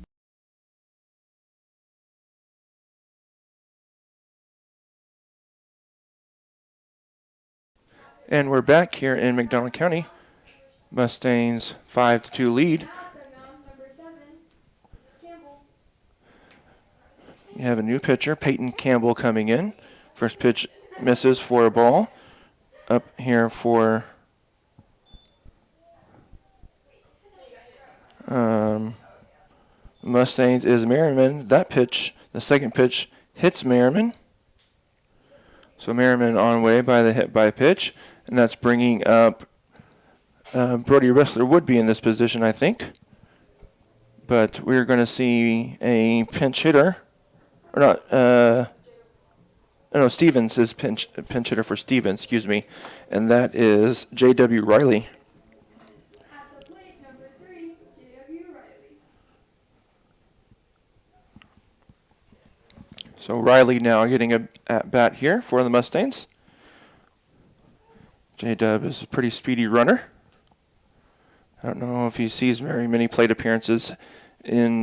And we're back here in McDonald County. Mustangs 5-2 lead. You have a new pitcher, Peyton Campbell, coming in. First pitch misses for a ball. Up here for Mustangs is Merriman. That pitch, the second pitch, hits Merriman. So Merriman on way by the hit by pitch. And that's bringing up Brody Ressler would be in this position, I think. But we're going to see a pinch hitter. Or not. No, Stevens is pinch hitter for Stevens, excuse me. And that is J.W. Riley. At the plate, number 3, J.W. Riley. So Riley now getting a at bat here for the Mustangs. J-Dub is a pretty speedy runner. I don't know if he sees very many plate appearances in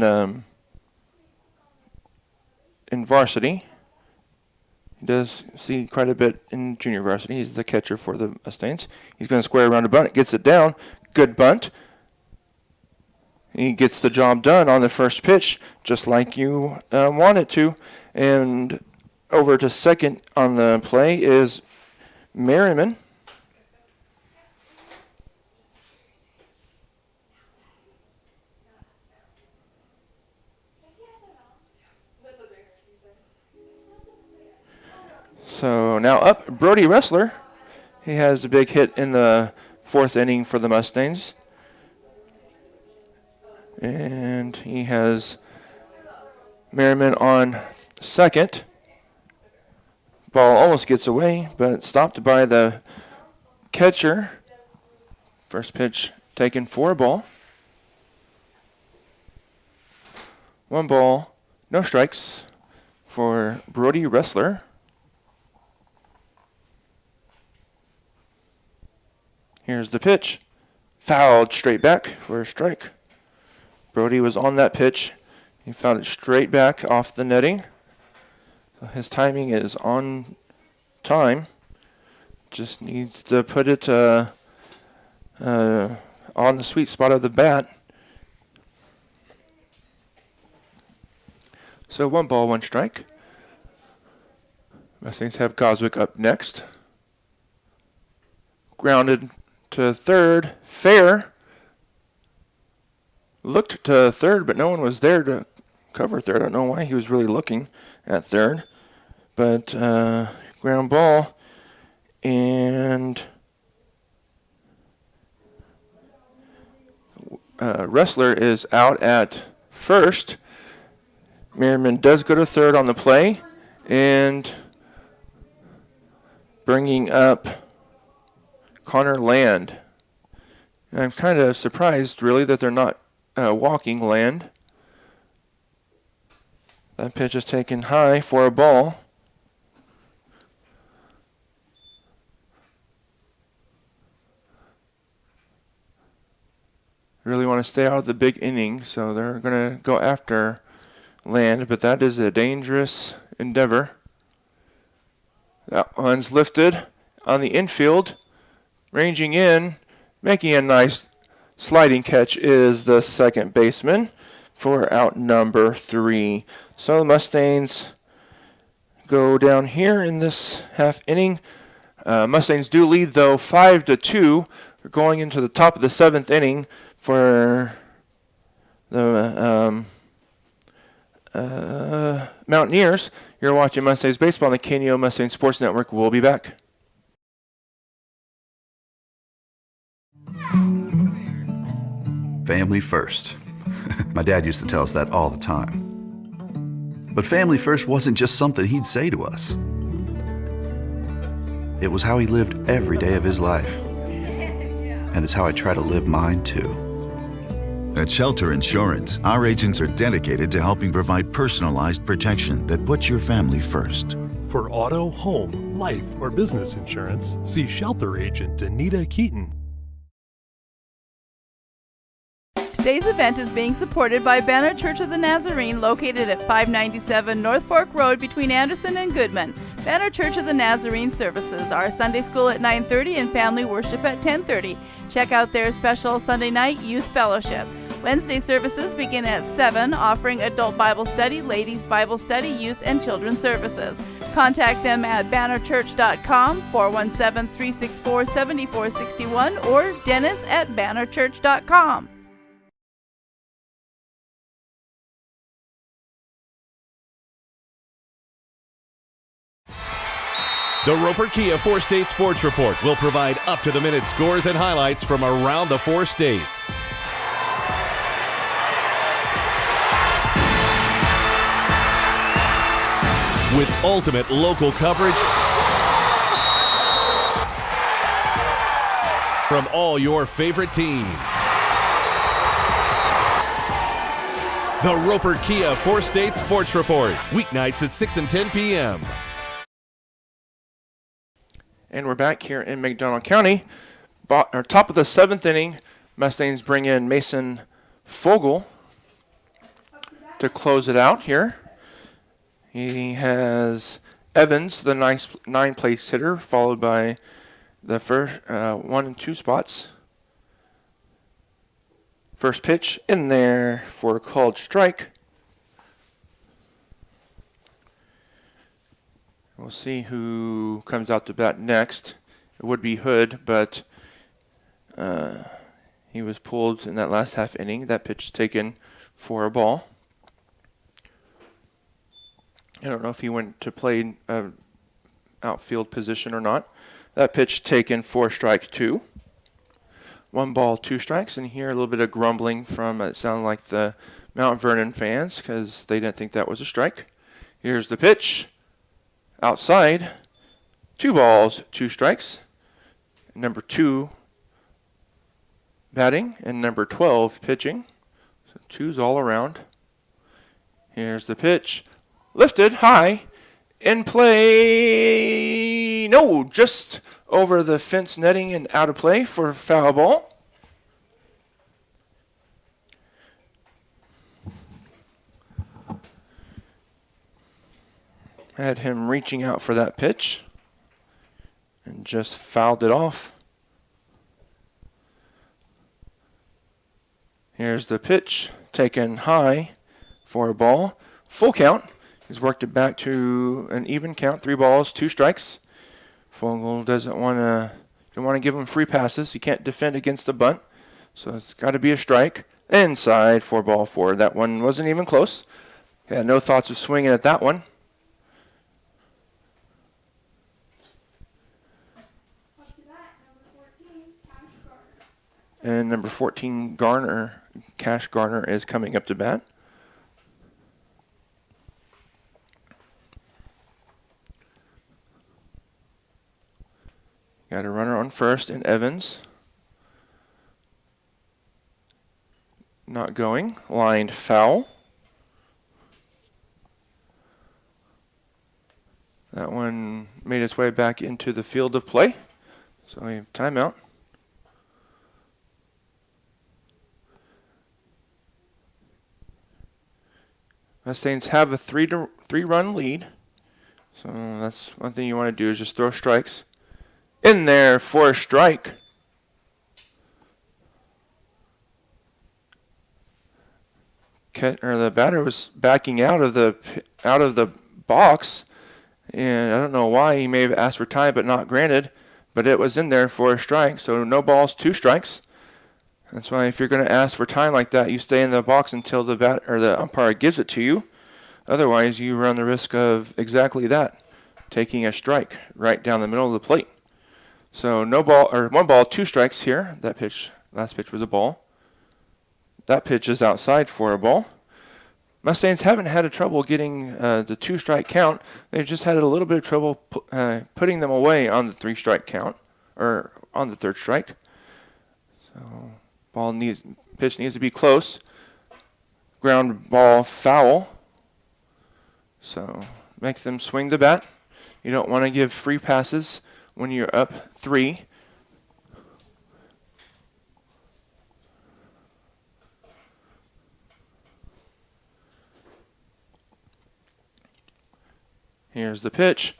varsity. He does see quite a bit in junior varsity. He's the catcher for the Mustangs. He's going to square around a bunt. Gets it down. Good bunt. He gets the job done on the first pitch, just like you want it to. And over to second on the play is Merriman. So now up, Brody Ressler. He has a big hit in the 4th inning for the Mustangs. And he has Merriman on second. Ball almost gets away, but stopped by the catcher. First pitch taken for a ball. 1 ball, no strikes for Brody Ressler. Here's the pitch. Fouled straight back for a strike. Brody was on that pitch. He fouled it straight back off the netting. So his timing is on time. Just needs to put it on the sweet spot of the bat. So 1 ball, 1 strike. Mustangs have Goswick up next. Grounded to third, fair. looked to third, but no one was there to cover third. I don't know why he was really looking at third. But ground ball, and Wrestler is out at first. Merriman does go to third on the play, and bringing up Connor Land. And I'm kind of surprised, really, that they're not walking Land. That pitch is taken high for a ball. Really want to stay out of the big inning, so they're going to go after Land, but that is a dangerous endeavor. That one's lifted on the infield. Ranging in, making a nice sliding catch is the second baseman for out number 3. So the Mustangs go down here in this half inning. Mustangs do lead, though, 5-2. We're going into the top of the 7th inning for the Mountaineers. You're watching Mustangs Baseball on the KNEO Mustang Sports Network. We'll be back. Family first. My dad used to tell us that all the time. But family first wasn't just something he'd say to us. It was how he lived every day of his life. And it's how I try to live mine too. At Shelter Insurance, our agents are dedicated to helping provide personalized protection that puts your family first. For auto, home, life, or business insurance, see Shelter Agent Anita Keaton. Today's event is being supported by Banner Church of the Nazarene, located at 597 North Fork Road between Anderson and Goodman. Banner Church of the Nazarene services are Sunday school at 9:30 and family worship at 10:30. Check out their special Sunday night youth fellowship. Wednesday services begin at 7, offering adult Bible study, ladies Bible study, youth and children's services. Contact them at bannerchurch.com, 417-364-7461, or dennis@bannerchurch.com. The Roper Kia 4-State Sports Report will provide up-to-the-minute scores and highlights from around the 4 states. With ultimate local coverage from all your favorite teams. The Roper Kia 4-State Sports Report, weeknights at 6 and 10 p.m. And we're back here in McDonald County. Top of the 7th inning, Mustangs bring in Mason Fogel to close it out here. He has Evans, the 9th place hitter, followed by the first 1 and 2 spots. First pitch in there for a called strike. We'll see who comes out to bat next. It would be Hood, but he was pulled in that last half inning. That pitch taken for a ball. I don't know if he went to play outfield position or not. That pitch taken for strike 2. 1 ball, 2 strikes, and here a little bit of grumbling from, it sounded like the Mount Vernon fans, because they didn't think that was a strike. Here's the pitch. Outside, 2 balls, 2 strikes. Number 2 batting and number 12 pitching. So 2s all around. Here's the pitch. Lifted high. In play. No, just over the fence netting and out of play for foul ball. Had him reaching out for that pitch and just fouled it off. Here's the pitch taken high for a ball. Full count. He's worked it back to an even count. 3 balls, 2 strikes. Fogel doesn't want to give him free passes. He can't defend against a bunt, so it's got to be a strike. Inside for ball 4. That one wasn't even close. Yeah, no thoughts of swinging at that one. And number 14, Cash Garner is coming up to bat. Got a runner on first in Evans. Not going. Lined foul. That one made its way back into the field of play. So we have timeout. Mustangs have a three-run lead. So that's one thing you want to do is just throw strikes. In there for a strike. The batter was backing out of the box, and I don't know why. He may have asked for time, but not granted. But it was in there for a strike, so no balls, 2 strikes. That's why if you're going to ask for time like that, you stay in the box until the umpire gives it to you. Otherwise, you run the risk of exactly that, taking a strike right down the middle of the plate. So 1 ball, 2 strikes here. Last pitch was a ball. That pitch is outside for a ball. Mustangs haven't had a trouble getting the 2-strike count. They've just had a little bit of trouble putting them away on the 3-strike count, or on the 3rd strike. So pitch needs to be close. Ground ball foul. So make them swing the bat. You don't want to give free passes when you're up 3. Here's the pitch.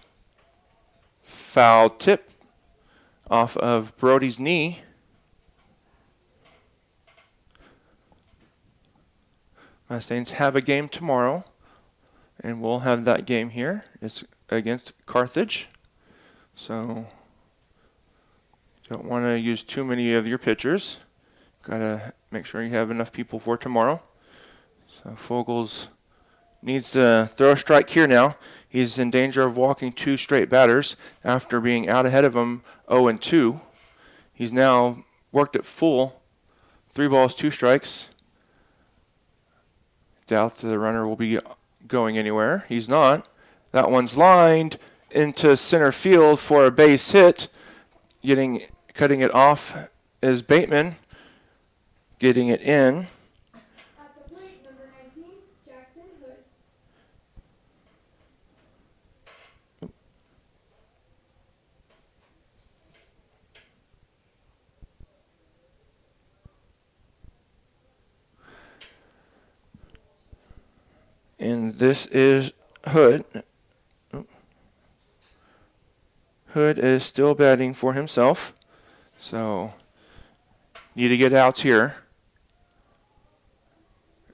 Foul tip off of Brody's knee. Mustangs have a game tomorrow, and we'll have that game here. It's against Carthage. So don't want to use too many of your pitchers. Got to make sure you have enough people for tomorrow. So Fogels needs to throw a strike here now. He's in danger of walking 2 straight batters after being out ahead of him 0-2. He's now worked it full. 3 balls, 2 strikes. Doubt the runner will be going anywhere. He's not. That one's lined into center field for a base hit. Cutting it off is Bateman. Getting it in. At the plate, number 19, Jackson Hood. And this is Hood. Hood is still batting for himself. So, need to get outs here.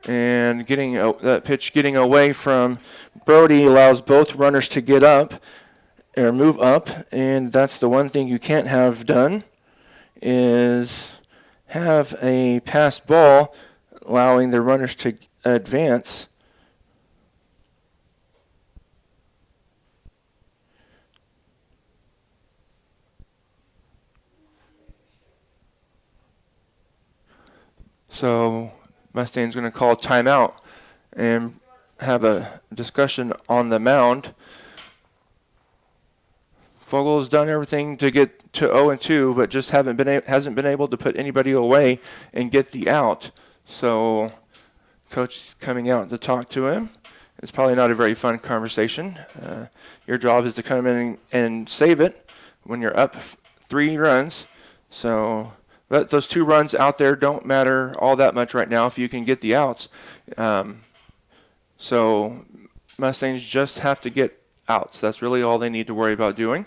And that pitch getting away from Brody allows both runners to get up or move up. And that's the one thing you can't have done is have a passed ball allowing the runners to advance. So Mustang's going to call timeout and have a discussion on the mound. Fogel's done everything to get to 0-2, but just hasn't been able to put anybody away and get the out. So coach is coming out to talk to him. It's probably not a very fun conversation. Your job is to come in and save it when you're up 3 runs. But those 2 runs out there don't matter all that much right now if you can get the outs. So Mustangs just have to get outs. That's really all they need to worry about doing.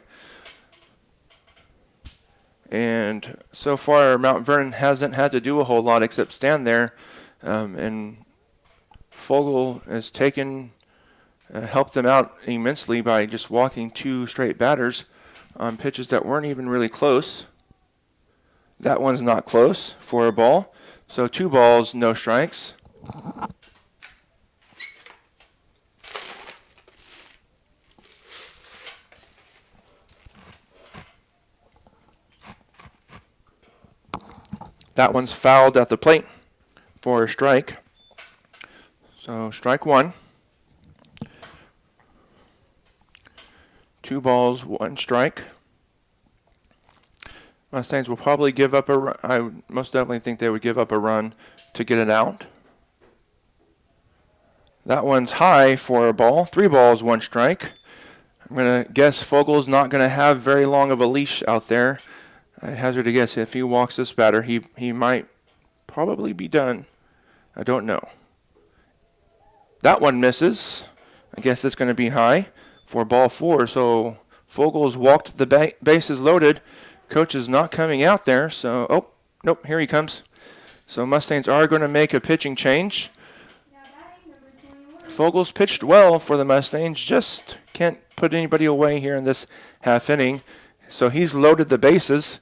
And so far, Mount Vernon hasn't had to do a whole lot except stand there. And Fogel has helped them out immensely by just walking 2 straight batters on pitches that weren't even really close. That one's not close for a ball. So 2 balls, no strikes. That one's fouled at the plate for a strike. So strike 1. 2 balls, 1 strike. Mustangs will probably give up a run. I most definitely think they would give up a run to get it out. That one's high for a ball. 3 balls, 1 strike. I'm going to guess Fogel's not going to have very long of a leash out there. I hazard a guess if he walks this batter, he might probably be done. I don't know. That one misses. I guess it's going to be high for ball 4. So Fogel's walked the bases loaded. Coach is not coming out there. So, oh, nope, here he comes. So Mustangs are going to make a pitching change. Fogel's pitched well for the Mustangs, just can't put anybody away here in this half inning. So he's loaded the bases.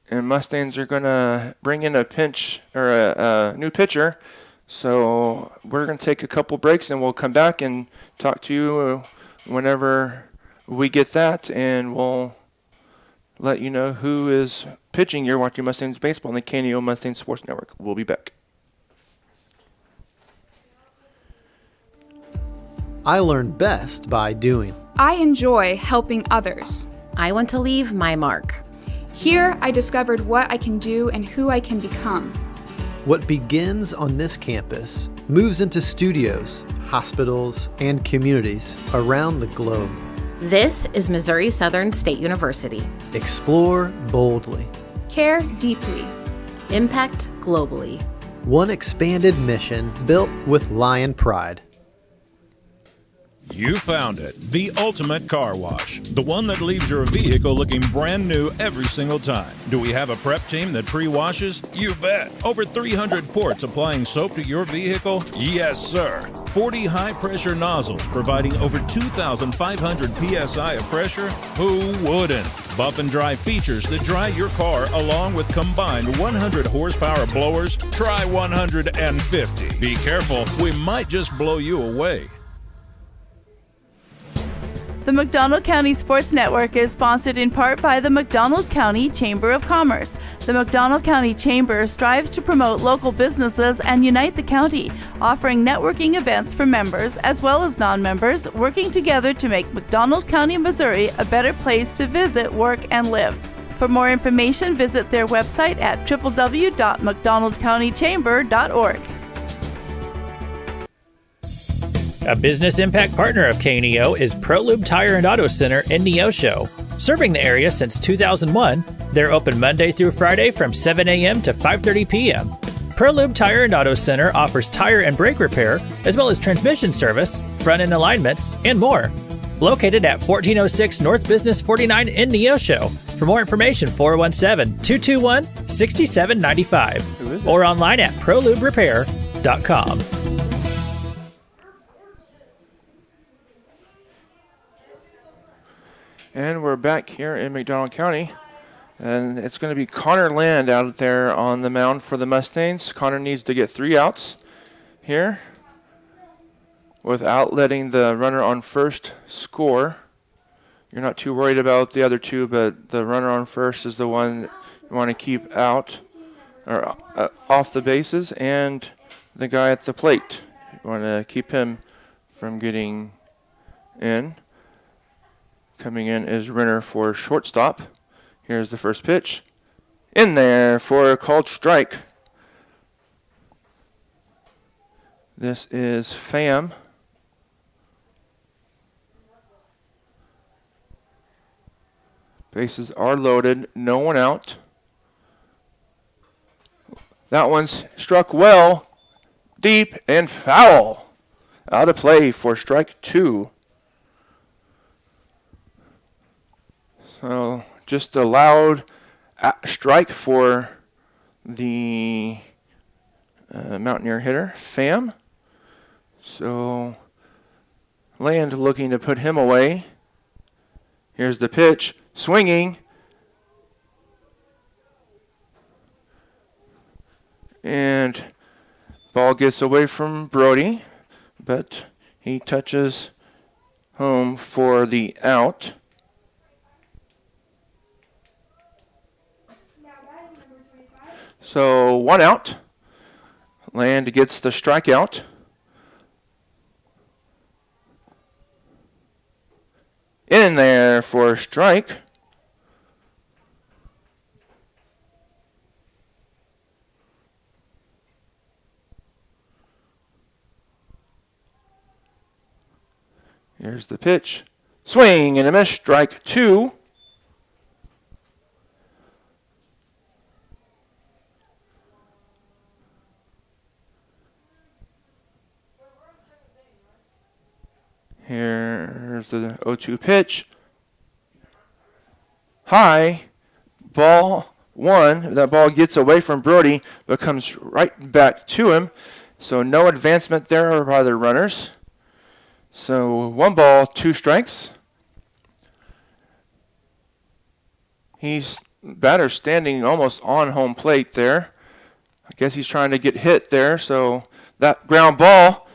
And Mustangs are going to bring in a new pitcher. So we're going to take a couple breaks and we'll come back and talk to you whenever we get that. And we'll let you know who is pitching. You're watching Mustangs Baseball on the KNO Mustangs Sports Network. We'll be back. I learn best by doing. I enjoy helping others. I want to leave my mark. Here, I discovered what I can do and who I can become. What begins on this campus moves into studios, hospitals, and communities around the globe. This is Missouri Southern State University. Explore boldly. Care deeply. Impact globally. One expanded mission built with lion pride. You found it, the ultimate car wash, the one that leaves your vehicle looking brand new every single time. Do we have a prep team that pre-washes? You bet. Over 300 ports applying soap to your vehicle? Yes, sir. 40 high-pressure nozzles providing over 2,500 psi of pressure? Who wouldn't? Buff and dry features that dry your car along with combined 100 horsepower blowers? Try 150. Be careful, we might just blow you away. The McDonald County Sports Network is sponsored in part by the McDonald County Chamber of Commerce. The McDonald County Chamber strives to promote local businesses and unite the county, offering networking events for members as well as non-members, working together to make McDonald County, Missouri a better place to visit, work, and live. For more information, visit their website at www.mcdonaldcountychamber.org. A business impact partner of KNEO is ProLube Tire and Auto Center in Neosho. Serving the area since 2001, they're open Monday through Friday from 7 a.m. to 5:30 p.m. ProLube Tire and Auto Center offers tire and brake repair, as well as transmission service, front-end alignments, and more. Located at 1406 North Business 49 in Neosho. For more information, 417-221-6795 or online at proluberepair.com. And we're back here in McDonald County. And it's going to be Connor Land out there on the mound for the Mustangs. Connor needs to get 3 outs here without letting the runner on first score. You're not too worried about the other 2, but the runner on first is the one you want to keep out or off the bases, and the guy at the plate. You want to keep him from getting in. Coming in is Renner for shortstop. Here's the first pitch. In there for a called strike. This is Pham. Bases are loaded. No one out. That one's struck well. Deep and foul. Out of play for strike 2. So just a loud strike for the Mountaineer hitter, Pham. So Land looking to put him away. Here's the pitch, swinging. And ball gets away from Brody, but he touches home for the out. So 1 out. Land gets the strikeout. In there for a strike. Here's the pitch. Swing and a miss. Strike 2. Here's the 0-2 pitch. High. Ball 1. That ball gets away from Brody, but comes right back to him. So no advancement there by the runners. So 1 ball, 2 strikes. Batter standing almost on home plate there. I guess he's trying to get hit there. So that ground ball.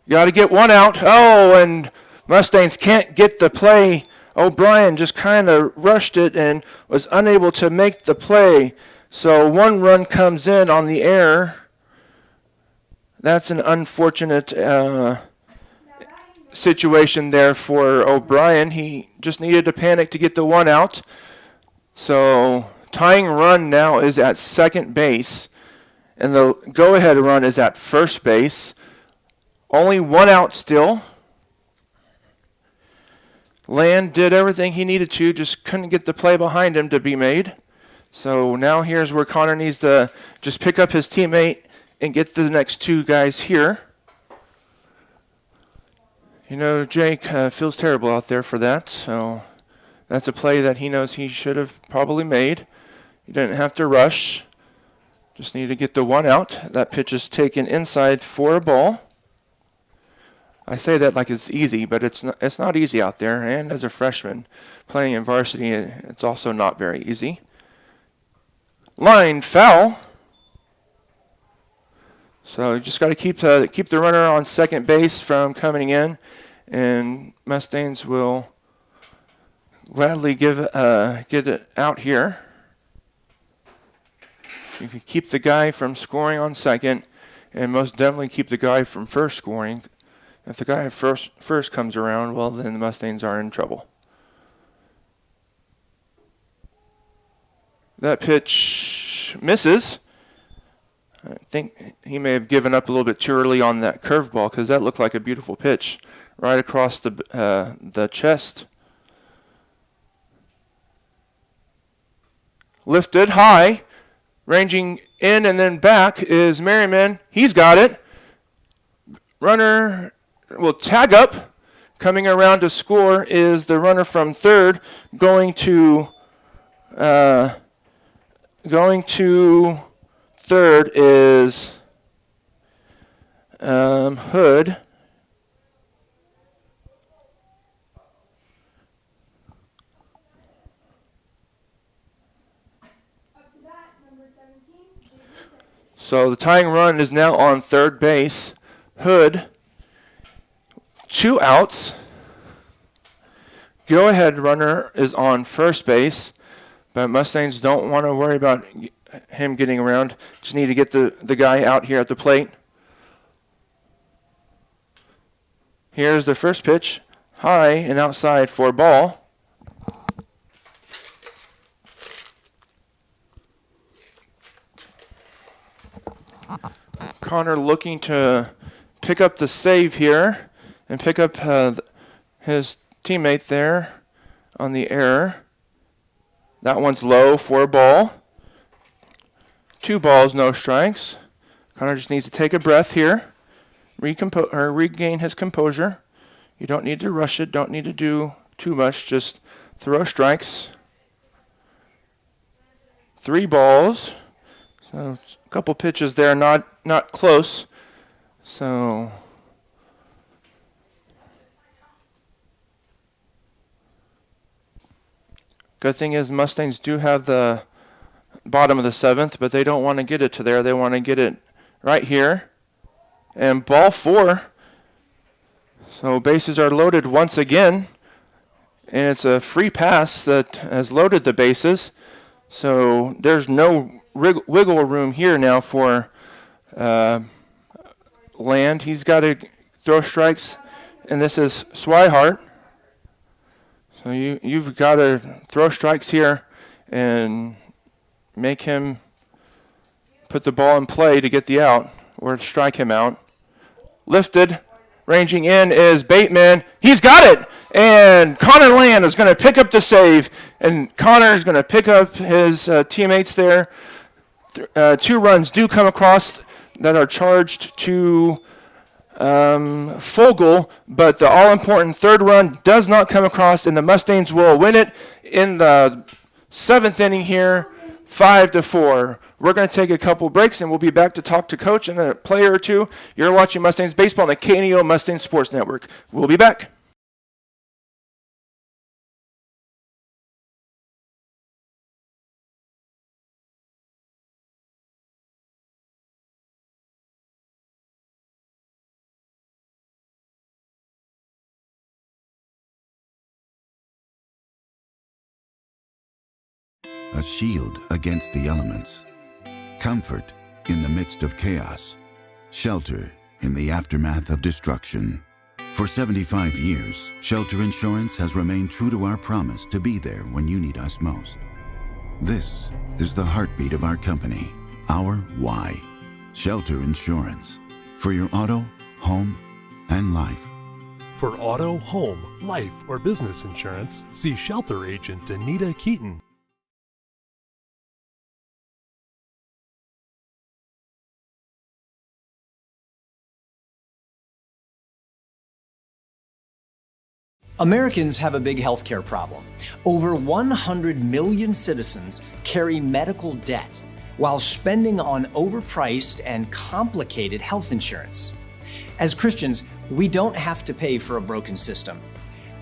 Got to get 1 out. Oh, and Mustangs can't get the play. O'Brien just kind of rushed it and was unable to make the play. So 1 run comes in on the error. That's an unfortunate situation there for O'Brien. He just needed to panic to get the 1 out. So tying run now is at second base, and the go-ahead run is at first base. Only 1 out still. Land did everything he needed to, just couldn't get the play behind him to be made. So now here's where Connor needs to just pick up his teammate and get the next 2 guys here. You know, Jake feels terrible out there for that, so that's a play that he knows he should have probably made. He didn't have to rush. Just need to get the 1 out. That pitch is taken inside for a ball. I say that like it's easy, but it's not easy out there. And as a freshman playing in varsity, it's also not very easy. Line foul. So you just got to keep the runner on second base from coming in, and Mustangs will gladly get it out here. You can keep the guy from scoring on second, and most definitely keep the guy from first scoring. If the guy first comes around, well, then the Mustangs are in trouble. That pitch misses. I think he may have given up a little bit too early on that curveball, because that looked like a beautiful pitch right across the chest. Lifted high, ranging in and then back is Merriman. He's got it. Runner will tag up. Coming around to score is the runner from third, going to third is Hood. So the tying run is now on third base. Hood, 2 outs. Go-ahead runner is on first base, but Mustangs don't want to worry about him getting around. Just need to get the guy out here at the plate. Here's the first pitch, high and outside for a ball. Connor looking to pick up the save here and pick up his teammate there on the error. That one's low for a ball. 2 balls, no strikes. Connor just needs to take a breath here, regain his composure. You don't need to rush it, don't need to do too much, just throw strikes. 3 balls. So a couple pitches there, not close. So good thing is Mustangs do have the bottom of the 7th, but they don't want to get it to there. They want to get it right here. And ball 4. So bases are loaded once again. And it's a free pass that has loaded the bases. So there's no wiggle room here now for Land. He's got to throw strikes, and this is Swihart. So you've got to throw strikes here and make him put the ball in play to get the out or strike him out. Lifted, ranging in is Bateman. He's got it! And Connor Land is going to pick up the save, and Connor is going to pick up his teammates there. 2 runs do come across that are charged to Fogel, but the all-important 3rd run does not come across, and the Mustangs will win it in the 7th inning here, 5-4. We're going to take a couple breaks, and we'll be back to talk to Coach and a player or two. You're watching Mustangs Baseball on the KNEO Mustang Sports Network. We'll be back. A shield against the elements. Comfort in the midst of chaos. Shelter in the aftermath of destruction. For 75 years, Shelter Insurance has remained true to our promise to be there when you need us most. This is the heartbeat of our company, our why. Shelter Insurance. For your auto, home, and life. For auto, home, life, or business insurance, see Shelter Agent Anita Keaton. Americans have a big healthcare problem. Over 100 million citizens carry medical debt while spending on overpriced and complicated health insurance. As Christians, we don't have to pay for a broken system.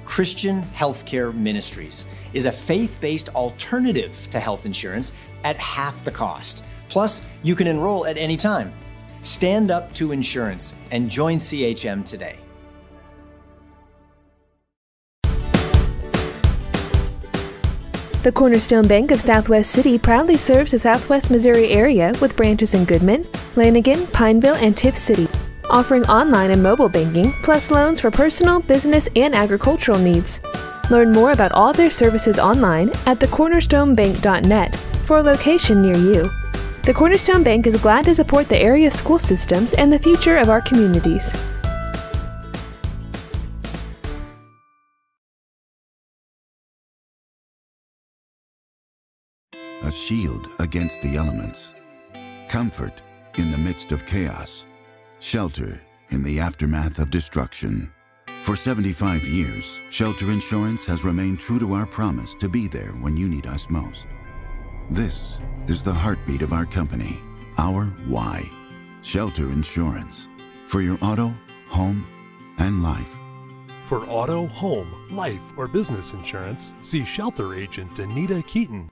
Christian Healthcare Ministries is a faith-based alternative to health insurance at half the cost. Plus, you can enroll at any time. Stand up to insurance and join CHM today. The Cornerstone Bank of Southwest City proudly serves the Southwest Missouri area with branches in Goodman, Lanigan, Pineville, and Tiff City, offering online and mobile banking, plus loans for personal, business, and agricultural needs. Learn more about all their services online at thecornerstonebank.net for a location near you. The Cornerstone Bank is glad to support the area's school systems and the future of our communities. A shield against the elements. Comfort in the midst of chaos. Shelter in the aftermath of destruction. For 75 years, Shelter Insurance has remained true to our promise to be there when you need us most. This is the heartbeat of our company, our why. Shelter Insurance. For your auto, home, and life. For auto, home, life, or business insurance, see Shelter Agent Anita Keaton.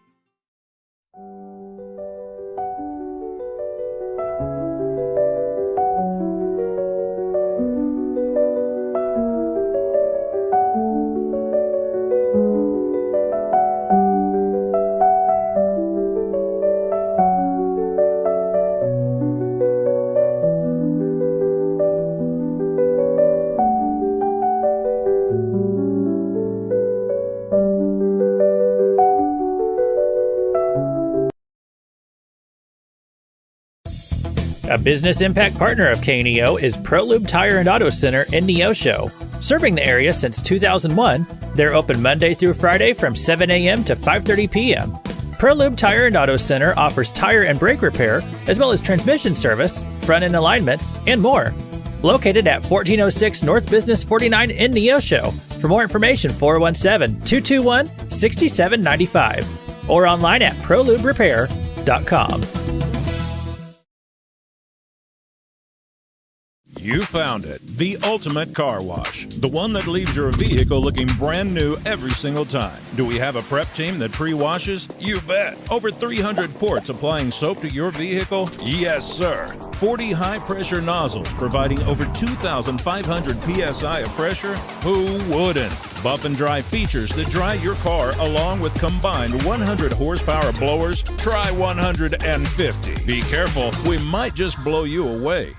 A business impact partner of KNEO is ProLube Tire and Auto Center in Neosho. Serving the area since 2001, they're open Monday through Friday from 7 a.m. to 5:30 p.m. ProLube Tire and Auto Center offers tire and brake repair, as well as transmission service, front-end alignments, and more. Located at 1406 North Business 49 in Neosho. For more information, 417-221-6795 or online at proluberepair.com. You found it. The ultimate car wash. The one that leaves your vehicle looking brand new every single time. Do we have a prep team that pre-washes? You bet. Over 300 ports applying soap to your vehicle? Yes, sir. 40 high-pressure nozzles providing over 2,500 psi of pressure? Who wouldn't? Buff and dry features that dry your car along with combined 100 horsepower blowers? Try 150. Be careful, we might just blow you away.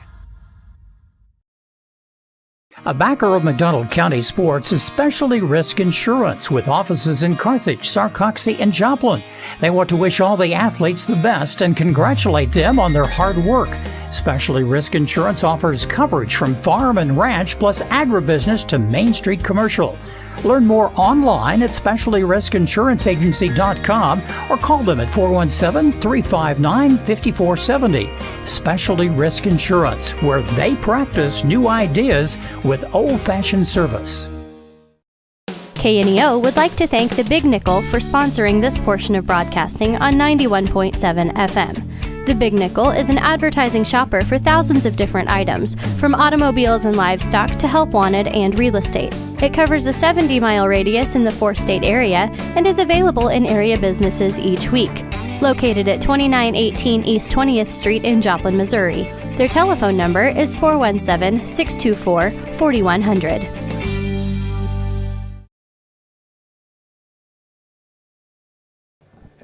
A backer of McDonald County sports is Specialty Risk Insurance with offices in Carthage, Sarcoxie, and Joplin. They want to wish all the athletes the best and congratulate them on their hard work. Specialty Risk Insurance offers coverage from farm and ranch plus agribusiness to Main Street commercial. Learn more online at specialtyriskinsuranceagency.com or call them at 417-359-5470. Specialty Risk Insurance, where they practice new ideas with old-fashioned service. KNEO would like to thank the Big Nickel for sponsoring this portion of broadcasting on 91.7 FM. The Big Nickel is an advertising shopper for thousands of different items, from automobiles and livestock to help wanted and real estate. It covers a 70-mile radius in the 4-state area and is available in area businesses each week. Located at 2918 East 20th Street in Joplin, Missouri. Their telephone number is 417-624-4100.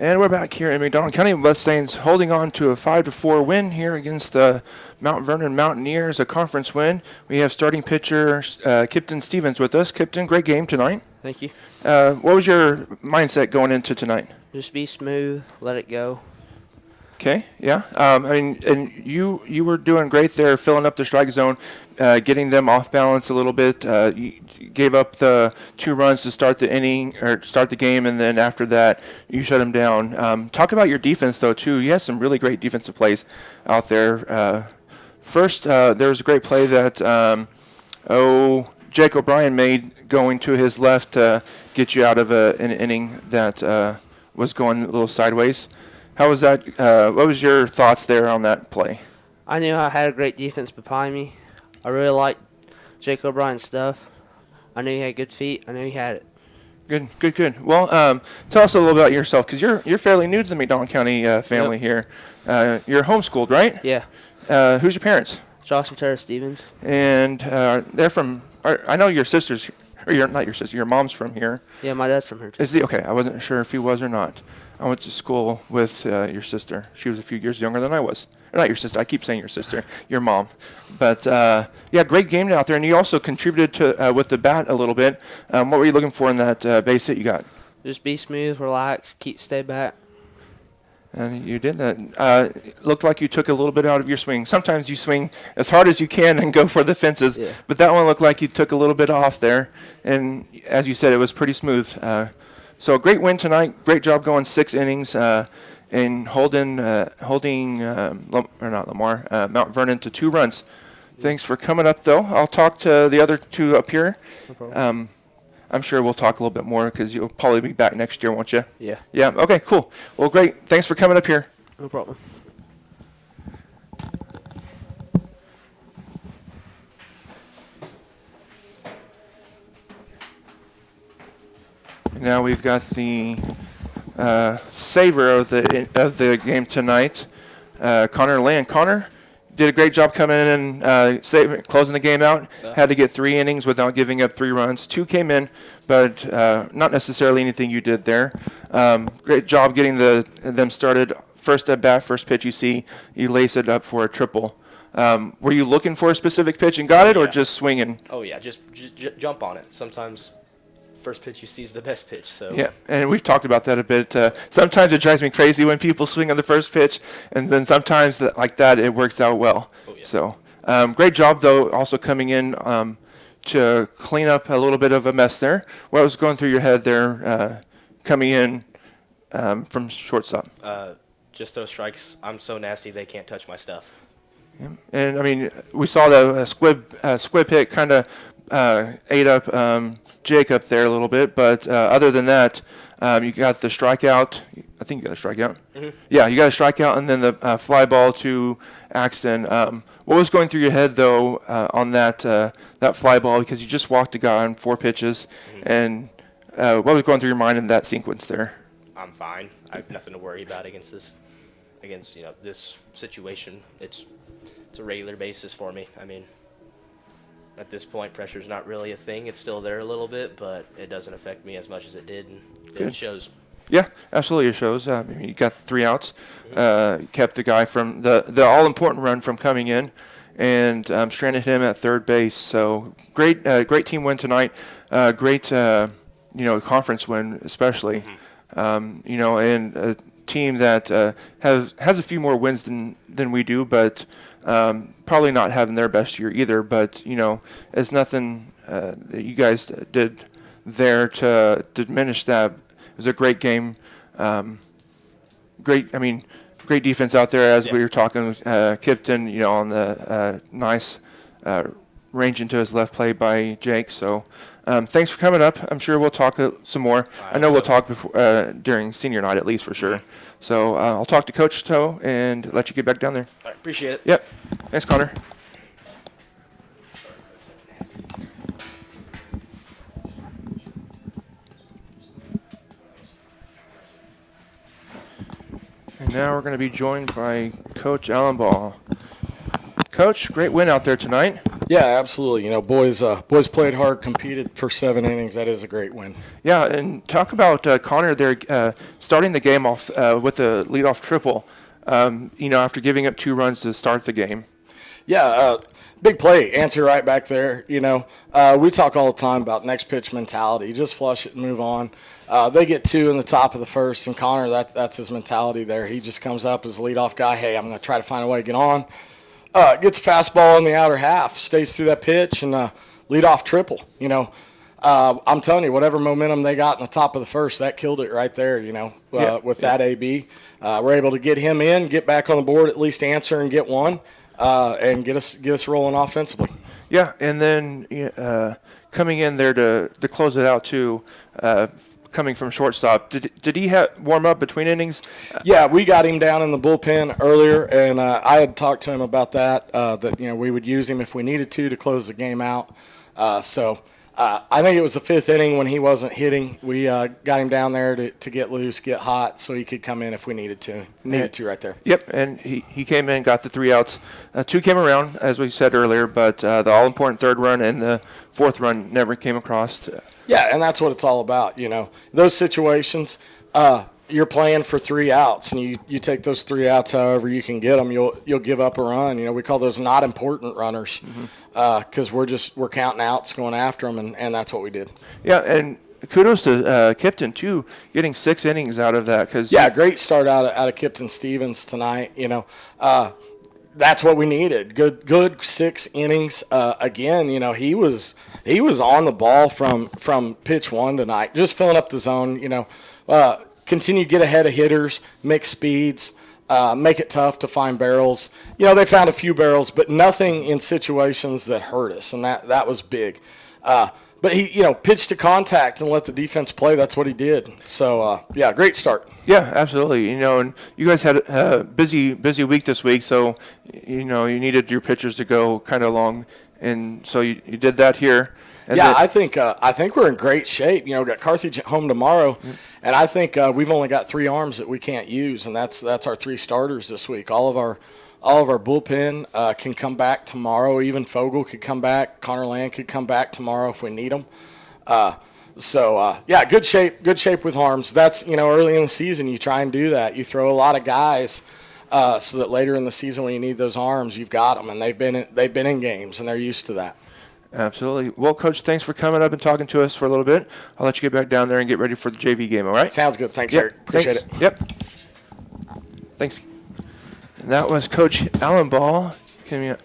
And we're back here in McDonald County. Mustangs holding on to a 5-4 win here against the Mount Vernon Mountaineers, a conference win. We have starting pitcher Kipton Stevens with us. Kipton, great game tonight. Thank you. What was your mindset going into tonight? Just be smooth, let it go. Okay, yeah. And you were doing great there, filling up the strike zone, getting them off balance a little bit. You gave up the 2 runs to start the inning or start the game, and then after that, you shut them down. Talk about your defense, though, too. You had some really great defensive plays out there. First, there was a great play that Jake O'Brien made going to his left to get you out of an inning that was going a little sideways. How was that? What was your thoughts there on that play? I knew I had a great defense behind me. I really liked Jake O'Brien's stuff. I knew he had good feet. I knew he had it. Good. Well, tell us a little about yourself, because you're fairly new to the McDonald County family here. You're homeschooled, right? Yeah. Who's your parents? Josh and Tara Stevens. And they're from. I know your sister's. Or you're not your sister. Your mom's from here. Yeah, my dad's from here too. Is he? Okay, I wasn't sure if he was or not. I went to school with your sister. She was a few years younger than I was. Or not your sister. I keep saying your sister. Your mom. But, yeah, great game out there. And you also contributed to with the bat a little bit. What were you looking for in that base hit you got? Just be smooth, relax, stay back. And you did that. Looked like you took a little bit out of your swing. Sometimes you swing as hard as you can and go for the fences. Yeah. But that one looked like you took a little bit off there. And as you said, it was pretty smooth. So a great win tonight. Great job going 6 innings and holding Mount Vernon to 2 runs. Thanks for coming up, though. I'll talk to the other 2 up here. No problem. I'm sure we'll talk a little bit more because you'll probably be back next year, won't you? Yeah. Yeah. Okay. Cool. Well, great. Thanks for coming up here. No problem. Now we've got the saver of the game tonight, Connor Land. Connor did a great job coming in and closing the game out. Had to get 3 innings without giving up 3 runs. 2 came in, but not necessarily anything you did there. Great job getting them started. First at bat, first pitch you see, you lace it up for a triple. Were you looking for a specific pitch and got it, or just swinging? Oh yeah, just jump on it. Sometimes first pitch you see is the best pitch. So yeah, and we've talked about that a bit. Sometimes it drives me crazy when people swing on the first pitch, and then sometimes like that it works out well. Oh, yeah. So great job though, also coming in to clean up a little bit of a mess there. What was going through your head there, coming in from shortstop? Just those strikes. I'm so nasty they can't touch my stuff. Yeah. And I mean, we saw the squib hit kind of ate up Jake up there a little bit, but other than that, you got the strikeout, I think you got a strikeout. Mm-hmm. Yeah, you got a strikeout, and then the fly ball to Axton. What was going through your head though on that fly ball, because you just walked a guy on 4 pitches, and what was going through your mind in that sequence there? I'm fine. I have nothing to worry about against this situation. It's a regular basis for me. I mean, at this point, pressure's not really a thing. It's still there a little bit, but it doesn't affect me as much as it did, and it shows. Yeah, absolutely, it shows. You got 3 outs, kept the guy from the all-important run from coming in, and stranded him at third base. So great team win tonight. Great, conference win especially. And a team that has a few more wins than we do, but probably not having their best year either. But it's nothing that you guys did there to diminish that. It was a great game. Great defense out there, as we were talking. Kipton, on the nice range into his left play by Jake. So thanks for coming up. I'm sure we'll talk some more. I know we'll talk before during senior night at least for sure. So I'll talk to Coach Toe and let you get back down there. All right, appreciate it. Yep. Thanks, Connor. And now we're going to be joined by Coach Allenball. Coach, great win out there tonight. Yeah, absolutely. Boys played hard, competed for 7 innings. That is a great win. Yeah, and talk about Connor there starting the game off with a leadoff triple, after giving up 2 runs to start the game. Yeah, big play. Answer right back there. We talk all the time about next pitch mentality. Just flush it and move on. They get 2 in the top of the first, and Connor, that's his mentality there. He just comes up as a leadoff guy. Hey, I'm going to try to find a way to get on. Gets a fastball in the outer half, stays through that pitch, and lead off triple. I'm telling you, whatever momentum they got in the top of the first, that killed it right there. With that AB, we're able to get him in, get back on the board, at least answer and get one, and get us rolling offensively. Yeah, and then coming in there to close it out too. Coming from shortstop, did he warm up between innings? Yeah, we got him down in the bullpen earlier, and I had talked to him about that. That we would use him if we needed to close the game out. So I think it was the 5th inning when he wasn't hitting. We got him down there to get loose, get hot, so he could come in if we needed to. Right there. Yep, and he came in, got the 3 outs. 2 came around, as we said earlier, but the all-important 3rd run and the 4th run never came across. Yeah, and that's what it's all about. Those situations, you're playing for 3 outs, and you take those 3 outs however you can get them. You'll give up a run. We call those not important runners because we're counting outs, going after them, and that's what we did. Yeah, and kudos to Kipton too, getting 6 innings out of that. Great start out of Kipton Stevens tonight. That's what we needed. Good 6 innings. Again, he was on the ball from pitch 1 tonight, just filling up the zone. Continue to get ahead of hitters, mix speeds, make it tough to find barrels. They found a few barrels, but nothing in situations that hurt us, and that was big. But he, pitched to contact and let the defense play. That's what he did. So, great start. Yeah, absolutely. And you guys had a busy week this week, so, you needed your pitchers to go kind of long, and so you did that here. And I think we're in great shape. Got Carthage at home tomorrow, and I think we've only got 3 arms that we can't use, and that's our 3 starters this week. All of our bullpen can come back tomorrow. Even Fogel could come back. Connor Land could come back tomorrow if we need them. Good shape with arms. That's early in the season you try and do that. You throw a lot of guys so that later in the season when you need those arms, you've got them, and they've been in games and they're used to that. Absolutely. Well, Coach, thanks for coming up and talking to us for a little bit. I'll let you get back down there and get ready for the JV game. All right? Sounds good. Thanks, Eric. Appreciate it. Yep. Thanks. And that was Coach Allenball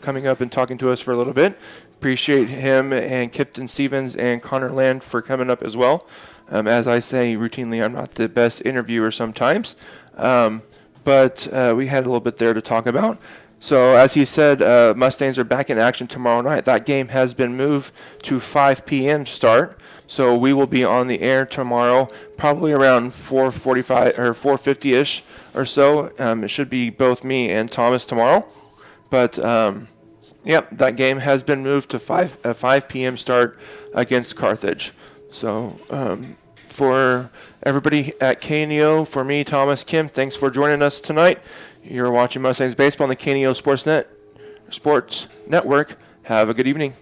coming up and talking to us for a little bit. Appreciate him and Kipton Stevens and Connor Land for coming up as well. As I say routinely, I'm not the best interviewer sometimes, but we had a little bit there to talk about. So as he said, Mustangs are back in action tomorrow night. That game has been moved to 5 p.m. start. So we will be on the air tomorrow, probably around 4:45 or 4:50ish or so. It should be both me and Thomas tomorrow. But yep, that game has been moved to 5 p.m. start against Carthage. So for everybody at KNEO, for me, Thomas, Kim, thanks for joining us tonight. You're watching Mustangs Baseball on the KNEO Sports Network. Have a good evening.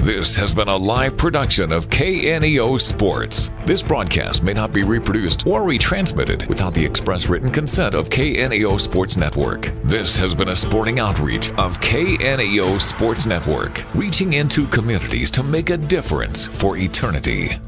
This has been a live production of KNEO Sports. This broadcast may not be reproduced or retransmitted without the express written consent of KNEO Sports Network. This has been a sporting outreach of KNEO Sports Network, reaching into communities to make a difference for eternity.